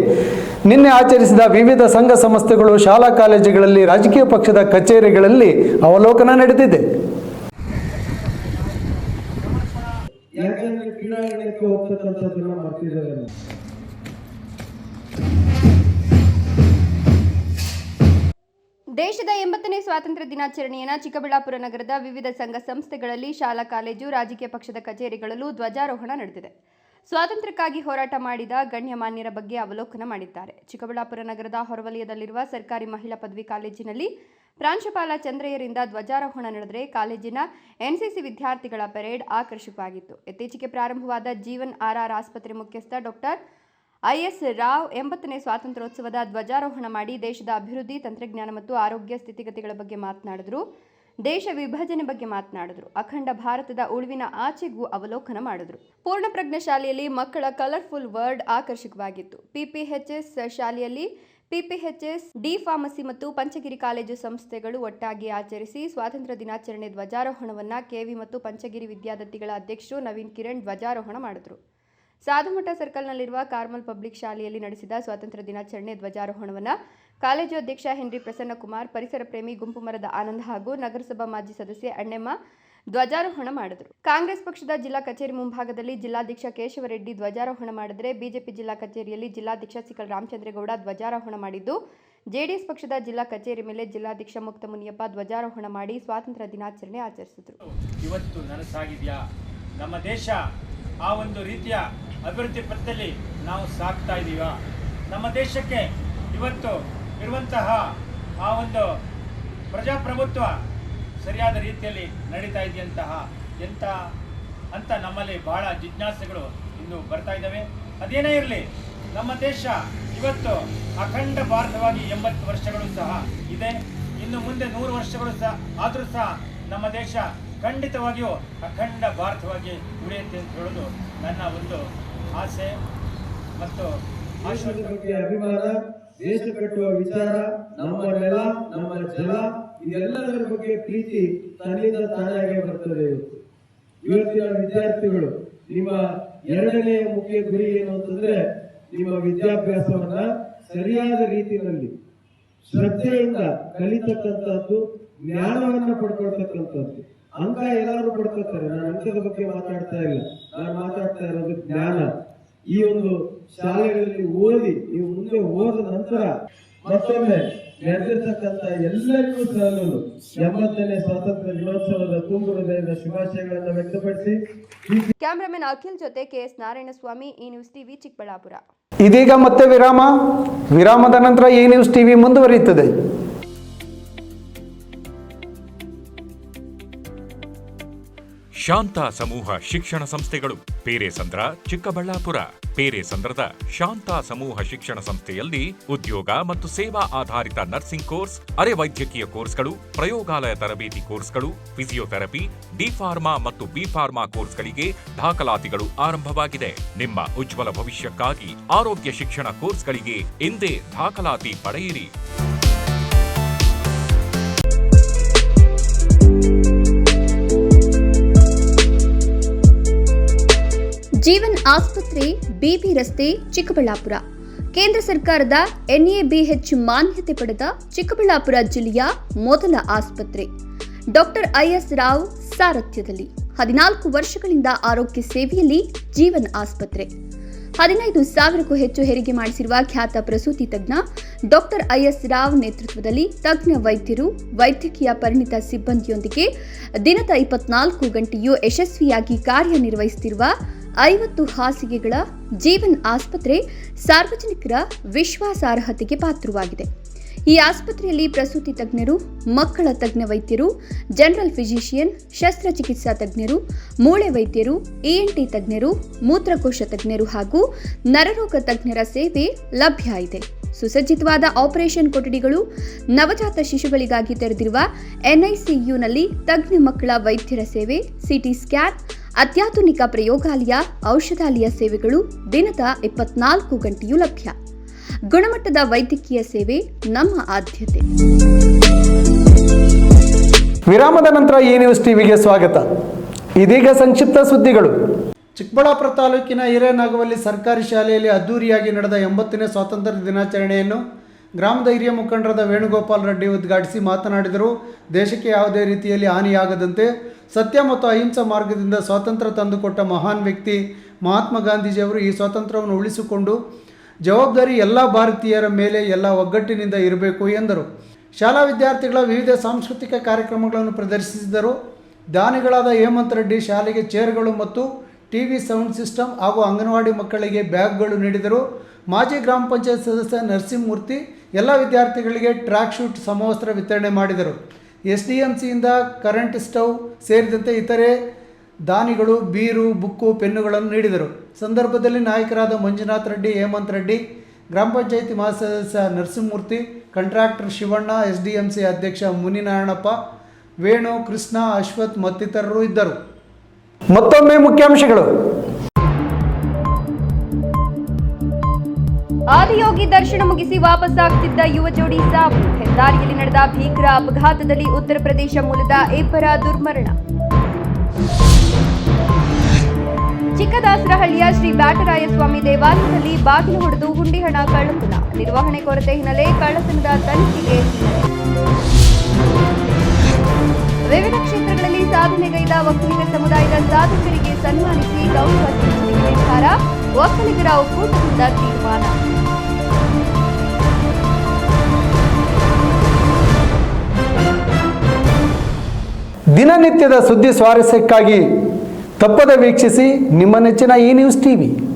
ನಿನ್ನೆ ಆಚರಿಸಿದ ವಿವಿಧ ಸಂಘ ಸಂಸ್ಥೆಗಳು, ಶಾಲಾ ಕಾಲೇಜುಗಳಲ್ಲಿ, ರಾಜಕೀಯ ಪಕ್ಷದ ಕಚೇರಿಗಳಲ್ಲಿ ಅವಲೋಕನ ನಡೆದಿದೆ. ದೇಶದ 80ನೇ ಸ್ವಾತಂತ್ರ್ಯ ದಿನಾಚರಣೆಯನ್ನು ಚಿಕ್ಕಬಳ್ಳಾಪುರ ನಗರದ ವಿವಿಧ ಸಂಘ ಸಂಸ್ಥೆಗಳಲ್ಲಿ, ಶಾಲಾ ಕಾಲೇಜು, ರಾಜಕೀಯ ಪಕ್ಷದ ಕಚೇರಿಗಳಲ್ಲೂ ಧ್ವಜಾರೋಹಣ ನಡೆದಿದೆ. ಸ್ವಾತಂತ್ರ್ಯಕ್ಕಾಗಿ ಹೋರಾಟ ಮಾಡಿದ ಗಣ್ಯಮಾನ್ಯರ ಬಗ್ಗೆ ಅವಲೋಕನ ಮಾಡಿದ್ದಾರೆ. ಚಿಕ್ಕಬಳ್ಳಾಪುರ ನಗರದ ಹೊರವಲಯದಲ್ಲಿರುವ ಸರ್ಕಾರಿ ಮಹಿಳಾ ಪದವಿ ಕಾಲೇಜಿನಲ್ಲಿ ಪ್ರಾಂಶುಪಾಲ ಚಂದ್ರಯ್ಯರಿಂದ ಧ್ವಜಾರೋಹಣ ನಡೆದರೆ ಕಾಲೇಜಿನ ಎನ್ಸಿಸಿ ವಿದ್ಯಾರ್ಥಿಗಳ ಪರೇಡ್ ಆಕರ್ಷಕವಾಗಿತ್ತು. ಇತ್ತೀಚೆಗೆ ಪ್ರಾರಂಭವಾದ ಜೀವನ್ ಆರ್ಆರ್ ಆಸ್ಪತ್ರೆ ಮುಖ್ಯಸ್ಥ ಡಾಕ್ಟರ್ ಐಎಸ್ ರಾವ್ 80ನೇ ಸ್ವಾತಂತ್ರ್ಯೋತ್ಸವದ ಧ್ವಜಾರೋಹಣ ಮಾಡಿ ದೇಶದ ಅಭಿವೃದ್ಧಿ, ತಂತ್ರಜ್ಞಾನ ಮತ್ತು ಆರೋಗ್ಯ ಸ್ಥಿತಿಗತಿಗಳ ಬಗ್ಗೆ ಮಾತನಾಡಿದರು. ದೇಶ ವಿಭಜನೆ ಬಗ್ಗೆ ಮಾತನಾಡಿದರು. ಅಖಂಡ ಭಾರತದ ಉಳಿವಿನ ಆಚೆಗೂ ಅವಲೋಕನ ಮಾಡಿದರು. ಪೂರ್ಣಪ್ರಜ್ಞ ಶಾಲೆಯಲ್ಲಿ ಮಕ್ಕಳ ಕಲರ್ಫುಲ್ ವರ್ಡ್ ಆಕರ್ಷಕವಾಗಿತ್ತು. ಪಿಪಿಎಚ್ಎಸ್ ಶಾಲೆಯಲ್ಲಿ ಪಿಪಿಎಚ್ಎಸ್, ಡಿ ಫಾರ್ಮಸಿ ಮತ್ತು ಪಂಚಗಿರಿ ಕಾಲೇಜು ಸಂಸ್ಥೆಗಳು ಒಟ್ಟಾಗಿ ಆಚರಿಸಿ ಸ್ವಾತಂತ್ರ್ಯ ದಿನಾಚರಣೆ ಧ್ವಜಾರೋಹಣವನ್ನು ಕೆವಿ ಮತ್ತು ಪಂಚಗಿರಿ ವಿದ್ಯಾರ್ಥಿಗಳ ಅಧ್ಯಕ್ಷರು ನವೀನ್ ಕಿರಣ್ ಧ್ವಜಾರೋಹಣ ಮಾಡಿದರು. ಸಾಧುಮಠ ಸರ್ಕಲ್ನಲ್ಲಿರುವ ಕಾರ್ಮಲ್ ಪಬ್ಲಿಕ್ ಶಾಲೆಯಲ್ಲಿ ನಡೆಸಿದ ಸ್ವಾತಂತ್ರ್ಯ ದಿನಾಚರಣೆ ಧ್ವಜಾರೋಹಣವನ್ನು ಕಾಲೇಜು ಅಧ್ಯಕ್ಷ ಹೆನ್ರಿ ಪ್ರಸನ್ನಕುಮಾರ್, ಪರಿಸರ ಪ್ರೇಮಿ ಗುಂಪು ಮರದ ಆನಂದ್ ಹಾಗೂ ನಗರಸಭಾ ಮಾಜಿ ಸದಸ್ಯೆ ಅಣ್ಣೆಮ್ಮ ಧ್ವಜಾರೋಹಣ ಮಾಡಿದರು. ಕಾಂಗ್ರೆಸ್ ಪಕ್ಷದ ಜಿಲ್ಲಾ ಕಚೇರಿ ಮುಂಭಾಗದಲ್ಲಿ ಜಿಲ್ಲಾಧ್ಯಕ್ಷ ಕೇಶವರೆಡ್ಡಿ ಧ್ವಜಾರೋಹಣ ಮಾಡಿದರೆ ಬಿಜೆಪಿ ಜಿಲ್ಲಾ ಕಚೇರಿಯಲ್ಲಿ ಜಿಲ್ಲಾಧ್ಯಕ್ಷ ಸಿಕಲ್ ರಾಮಚಂದ್ರೇಗೌಡ ಧ್ವಜಾರೋಹಣ ಮಾಡಿದ್ದು, ಜೆಡಿಎಸ್ ಪಕ್ಷದ ಜಿಲ್ಲಾ ಕಚೇರಿ ಮೇಲೆ ಜಿಲ್ಲಾಧ್ಯಕ್ಷ ಮುಕ್ತ ಮುನಿಯಪ್ಪ ಧ್ವಜಾರೋಹಣ ಮಾಡಿ ಸ್ವಾತಂತ್ರ್ಯ ದಿನಾಚರಣೆ ಆಚರಿಸಿದರು. ಇವತ್ತು ನನಸಾಗಿದೆಯಾ ನಮ್ಮ ದೇಶ, ಆ ಒಂದು ರೀತಿಯ ಅಭಿವೃದ್ಧಿ ಪಥದಲ್ಲಿ ನಾವು ಸಾಗ್ತಾ ಇದ್ದೀವ. ನಮ್ಮ ದೇಶಕ್ಕೆ ಇವತ್ತು ಇರುವಂತಹ ಆ ಒಂದು ಪ್ರಜಾಪ್ರಭುತ್ವ ಸರಿಯಾದ ರೀತಿಯಲ್ಲಿ ನಡೀತಾ ಇದೆಯಂತಹ ಅಂತ ನಮ್ಮಲ್ಲಿ ಬಹಳ ಜಿಜ್ಞಾಸೆಗಳು ಇನ್ನು ಬರ್ತಾ ಇದ್ದಾವೆ. ಅದೇನೇ ಇರಲಿ, ನಮ್ಮ ದೇಶ ಇವತ್ತು ಅಖಂಡ ಭಾರತವಾಗಿ 80 ವರ್ಷಗಳು ಸಹ ಇದೆ. ಇನ್ನು ಮುಂದೆ 100 ವರ್ಷಗಳು ಸಹ ಆದರೂ ಸಹ ನಮ್ಮ ದೇಶ ಖಂಡಿತವಾಗಿಯೂ ಅಖಂಡ ಭಾರತವಾಗಿ ಉಳಿಯುತ್ತೆ ಅಂತ ಹೇಳೋದು ನನ್ನ ಒಂದು ಆಸೆ ಮತ್ತು ಅಭಿಮಾನ. ದೇಶ ಕಟ್ಟುವ ವಿಚಾರ, ನಮ್ಮ ನೆಲ, ನಮ್ಮ ಜಲ, ಇದೆಲ್ಲದರ ಬಗ್ಗೆ ಪ್ರೀತಿ ತನ್ನಿಂದ ತಾನಾಗೆ ಬರ್ತದೆ. ಇವತ್ತಿನ ವಿದ್ಯಾರ್ಥಿಗಳು ನಿಮ್ಮ ಎರಡನೆಯ ಮುಖ್ಯ ಗುರಿ ಏನು ಅಂತಂದ್ರೆ ನಿಮ್ಮ ವಿದ್ಯಾಭ್ಯಾಸವನ್ನ ಸರಿಯಾದ ರೀತಿಯಲ್ಲಿ ಶ್ರದ್ಧೆಯಿಂದ ಕಲಿತಕ್ಕಂಥದ್ದು, ಜ್ಞಾನವನ್ನ ಪಡ್ಕೊಳ್ತಕ್ಕಂಥದ್ದು. ಅಂಕ ಎಲ್ಲರೂ ಪಡ್ಕೊಳ್ತಾರೆ, ನಾನು ಅಂಕದ ಬಗ್ಗೆ ಮಾತಾಡ್ತಾ ಇಲ್ಲ, ನಾನು ಮಾತಾಡ್ತಾ ಇರೋದು ಜ್ಞಾನ. ಈ ಒಂದು ಶಾಲೆಗಳಲ್ಲಿ ಓದಿ ನೀವು ಮುಂದೆ ಹೋದ ನಂತರ ಮತ್ತೊಮ್ಮೆ ನೆರೆದಿರ್ತಕ್ಕಂಥ ಎಲ್ಲರಿಗೂ ಸಹ 80ನೇ ಸ್ವಾತಂತ್ರ್ಯ ದಿನೋತ್ಸವದ ತುಂಬು ಹೃದಯದ ಶುಭಾಶಯಗಳನ್ನು ವ್ಯಕ್ತಪಡಿಸಿ ಕ್ಯಾಮರಾಮನ್ ಅಖಿಲ್ ಜೊತೆ ಕೆಎಸ್ ನಾರಾಯಣಸ್ವಾಮಿ, ಈ ನ್ಯೂಸ್ ಟಿವಿ, ಚಿಕ್ಕಬಳ್ಳಾಪುರ. ಇದೀಗ ಮತ್ತೆ ವಿರಾಮದ ನಂತರ ಈ ನ್ಯೂಸ್ ಟಿವಿ ಮುಂದುವರಿಯುತ್ತದೆ. ಶಾಂತ ಸಮೂಹ ಶಿಕ್ಷಣ ಸಂಸ್ಥೆಗಳು ಪೇರೆಸಂದ್ರ, ಚಿಕ್ಕಬಳ್ಳಾಪುರ. ಪೇರೆಸಂದ್ರದ ಶಾಂತ ಸಮೂಹ ಶಿಕ್ಷಣ ಸಂಸ್ಥೆಯಲ್ಲಿ ಉದ್ಯೋಗ ಮತ್ತು ಸೇವಾ ಆಧಾರಿತ ನರ್ಸಿಂಗ್ ಕೋರ್ಸ್, ಅರೆ ವೈದ್ಯಕೀಯ ಕೋರ್ಸ್ಗಳು, ಪ್ರಯೋಗಾಲಯ ತರಬೇತಿ ಕೋರ್ಸ್ಗಳು, ಫಿಸಿಯೋಥೆರಪಿ, ಡಿ ಫಾರ್ಮಾ ಮತ್ತು ಬಿ ಫಾರ್ಮಾ ಕೋರ್ಸ್ಗಳಿಗೆ ದಾಖಲಾತಿಗಳು ಆರಂಭವಾಗಿದೆ. ನಿಮ್ಮ ಉಜ್ವಲ ಭವಿಷ್ಯಕ್ಕಾಗಿ ಆರೋಗ್ಯ ಶಿಕ್ಷಣ ಕೋರ್ಸ್ಗಳಿಗೆ ಎಂದೇ ದಾಖಲಾತಿ ಪಡೆಯಿರಿ. ಜೀವನ್ ಆಸ್ಪತ್ರೆ, ಬಿಬಿ ರಸ್ತೆ, ಚಿಕ್ಕಬಳ್ಳಾಪುರ. ಕೇಂದ್ರ ಸರ್ಕಾರದ NABH ಮಾನ್ಯತೆ ಪಡೆದ ಚಿಕ್ಕಬಳ್ಳಾಪುರ ಜಿಲ್ಲೆಯ ಮೊದಲ ಆಸ್ಪತ್ರೆ. ಡಾಕ್ಟರ್ IS ರಾವ್ ಸಾರಥ್ಯದಲ್ಲಿ 14 ವರ್ಷಗಳಿಂದ ಆರೋಗ್ಯ ಸೇವೆಯಲ್ಲಿ ಜೀವನ್ ಆಸ್ಪತ್ರೆ. 15,000ಕ್ಕೂ ಹೆಚ್ಚು ಹೆರಿಗೆ ಮಾಡಿಸಿರುವ ಖ್ಯಾತ ಪ್ರಸೂತಿ ತಜ್ಞ ಡಾಕ್ಟರ್ IS ರಾವ್ ನೇತೃತ್ವದಲ್ಲಿ ತಜ್ಞ ವೈದ್ಯರು, ವೈದ್ಯಕೀಯ ಪರಿಣಿತ ಸಿಬ್ಬಂದಿಯೊಂದಿಗೆ ದಿನದ 24 ಗಂಟೆಯೂ ಯಶಸ್ವಿಯಾಗಿ ಕಾರ್ಯನಿರ್ವಹಿಸುತ್ತಿರುವ 50 ಹಾಸಿಗೆಗಳ ಜೀವನ್ ಆಸ್ಪತ್ರೆ ಸಾರ್ವಜನಿಕರ ವಿಶ್ವಾಸಾರ್ಹತೆಗೆ ಪಾತ್ರವಾಗಿದೆ. ಈ ಆಸ್ಪತ್ರೆಯಲ್ಲಿ ಪ್ರಸೂತಿ ತಜ್ಞರು, ಮಕ್ಕಳ ತಜ್ಞ ವೈದ್ಯರು, ಜನರಲ್ ಫಿಸಿಷಿಯನ್, ಶಸ್ತ್ರಚಿಕಿತ್ಸಾ ತಜ್ಞರು, ಮೂಳೆ ವೈದ್ಯರು, ENT ತಜ್ಞರು, ಮೂತ್ರಕೋಶ ತಜ್ಞರು ಹಾಗೂ ನರರೋಗ ತಜ್ಞರ ಸೇವೆ ಲಭ್ಯ ಇದೆ. ಸುಸಜ್ಜಿತವಾದ ಆಪರೇಷನ್ ಕೊಠಡಿಗಳು, ನವಜಾತ ಶಿಶುಗಳಿಗಾಗಿ ತೆರೆದಿರುವ NICUನಲ್ಲಿ ತಜ್ಞ ಮಕ್ಕಳ ವೈದ್ಯರ ಸೇವೆ, CT ಸ್ಕ್ಯಾನ್, ಅತ್ಯಾಧುನಿಕ ಪ್ರಯೋಗಾಲಯ, ಔಷಧಾಲಯ ಸೇವೆಗಳು ದಿನದ 24 ಗಂಟೆಯೂ ಲಭ್ಯ. ಗುಣಮಟ್ಟದ ವೈದ್ಯಕೀಯ ಸೇವೆ ನಮ್ಮ ಆದ್ಯತೆ. ವಿರಾಮದ ನಂತರ ಈ ನ್ಯೂಸ್ ಟಿವಿಗೆ ಸ್ವಾಗತ. ಇದೀಗ ಸಂಕ್ಷಿಪ್ತ ಸುದ್ದಿಗಳು. ಚಿಕ್ಕಬಳ್ಳಾಪುರ ತಾಲೂಕಿನ ಹಿರೇನಾಗವಲ್ಲಿ ಸರ್ಕಾರಿ ಶಾಲೆಯಲ್ಲಿ ಅದ್ದೂರಿಯಾಗಿ ನಡೆದ 80ನೇ ಸ್ವಾತಂತ್ರ್ಯ ದಿನಾಚರಣೆಯನ್ನು ಗ್ರಾಮದ ಹಿರಿಯ ಮುಖಂಡರಾದ ವೇಣುಗೋಪಾಲ್ ರೆಡ್ಡಿ ಉದ್ಘಾಟಿಸಿ ಮಾತನಾಡಿದರು. ದೇಶಕ್ಕೆ ಯಾವುದೇ ರೀತಿಯಲ್ಲಿ ಹಾನಿಯಾಗದಂತೆ ಸತ್ಯ ಮತ್ತು ಅಹಿಂಸಾ ಮಾರ್ಗದಿಂದ ಸ್ವಾತಂತ್ರ್ಯ ತಂದುಕೊಟ್ಟ ಮಹಾನ್ ವ್ಯಕ್ತಿ ಮಹಾತ್ಮ ಗಾಂಧೀಜಿಯವರು ಈ ಸ್ವಾತಂತ್ರ್ಯವನ್ನು ಉಳಿಸಿಕೊಂಡು ಜವಾಬ್ದಾರಿ ಎಲ್ಲ ಭಾರತೀಯರ ಮೇಲೆ ಎಲ್ಲ ಒಗ್ಗಟ್ಟಿನಿಂದ ಇರಬೇಕು ಎಂದರು. ಶಾಲಾ ವಿದ್ಯಾರ್ಥಿಗಳ ವಿವಿಧ ಸಾಂಸ್ಕೃತಿಕ ಕಾರ್ಯಕ್ರಮಗಳನ್ನು ಪ್ರದರ್ಶಿಸಿದರು. ದಾನಿಗಳಾದ ಹೇಮಂತ್ ರೆಡ್ಡಿ ಶಾಲೆಗೆ ಚೇರ್ಗಳು ಮತ್ತು ಟಿವಿ ಸೌಂಡ್ ಸಿಸ್ಟಮ್ ಹಾಗೂ ಅಂಗನವಾಡಿ ಮಕ್ಕಳಿಗೆ ಬ್ಯಾಗ್ಗಳು ನೀಡಿದರು. ಮಾಜಿ ಗ್ರಾಮ ಪಂಚಾಯತ್ ಸದಸ್ಯ ನರಸಿಂಹಮೂರ್ತಿ ಎಲ್ಲ ವಿದ್ಯಾರ್ಥಿಗಳಿಗೆ ಟ್ರ್ಯಾಕ್ ಶೂಟ್, ಸಮವಸ್ತ್ರ ವಿತರಣೆ ಮಾಡಿದರು. SDMCಯಿಂದ ಕರೆಂಟ್ ಸ್ಟವ್ ಸೇರಿದಂತೆ ಇತರೆ ದಾನಿಗಳು ಬೀರು, ಬುಕ್ಕು, ಪೆನ್ನುಗಳನ್ನು ನೀಡಿದರು. ಸಂದರ್ಭದಲ್ಲಿ ನಾಯಕರಾದ ಮಂಜುನಾಥ್ ರೆಡ್ಡಿ, ಹೇಮಂತ್ ರೆಡ್ಡಿ, ಗ್ರಾಮ ಪಂಚಾಯಿತಿ ಮಾಜಿ ಸದಸ್ಯ ನರಸಿಂಹಮೂರ್ತಿ, ಕಾಂಟ್ರಾಕ್ಟರ್ ಶಿವಣ್ಣ, SDMC ಅಧ್ಯಕ್ಷ ಮುನಿನಾರಾಯಣಪ್ಪ, ವೇಣು, ಕೃಷ್ಣ, ಅಶ್ವಥ್ ಮತ್ತಿತರರು ಇದ್ದರು. ಮತ್ತೊಮ್ಮೆ ಮುಖ್ಯಾಂಶಗಳು. ಆದಿಯೋಗಿ ದರ್ಶನ ಮುಗಿಸಿ ವಾಪಸ್ಸಾಗುತ್ತಿದ್ದ ಯುವ ಜೋಡಿ ಸಾವು. ಹೆದ್ದಾರಿಯಲ್ಲಿ ನಡೆದ ಭೀಕರ ಅಪಘಾತದಲ್ಲಿ ಉತ್ತರ ಪ್ರದೇಶ ಮೂಲದ ಇಬ್ಬರ ದುರ್ಮರಣ. ಚಿಕ್ಕದಾಸರಹಳ್ಳಿಯ ಶ್ರೀ ಬ್ಯಾಟರಾಯಸ್ವಾಮಿ ದೇವಾಲಯದಲ್ಲಿ ಬಾಗಿಲು ಹೊಡೆದು ಹುಂಡಿ ಹಣ ಕಳ್ಳತನ. ನಿರ್ವಹಣೆ ಕೊರತೆ ಹಿನ್ನೆಲೆ ಕಳ್ಳತನದ ತನಿಖೆಗೆ ವಿವಿಧ ಕ್ಷೇತ್ರಗಳಲ್ಲಿ ಸಾಧನೆಗೈದ ಒಕ್ಕಲಿಗ ಸಮುದಾಯದ ಸಾಧಕರಿಗೆ ಸನ್ಮಾನಿಸಿ ಗೌರವ ಸೂಚನೆಗೆ ನಿರ್ಧಾರ. ಒಕ್ಕಲಿಗರ ಒಕ್ಕೂಟದಿಂದ ತೀರ್ಮಾನ. ದಿನನಿತ್ಯದ ಸುದ್ದಿ ಸ್ವಾರಸ್ಯಕ್ಕಾಗಿ ತಪ್ಪದೆ ವೀಕ್ಷಿಸಿ ನಿಮ್ಮ ನೆಚ್ಚಿನ ಈ ನ್ಯೂಸ್ ಟಿವಿ.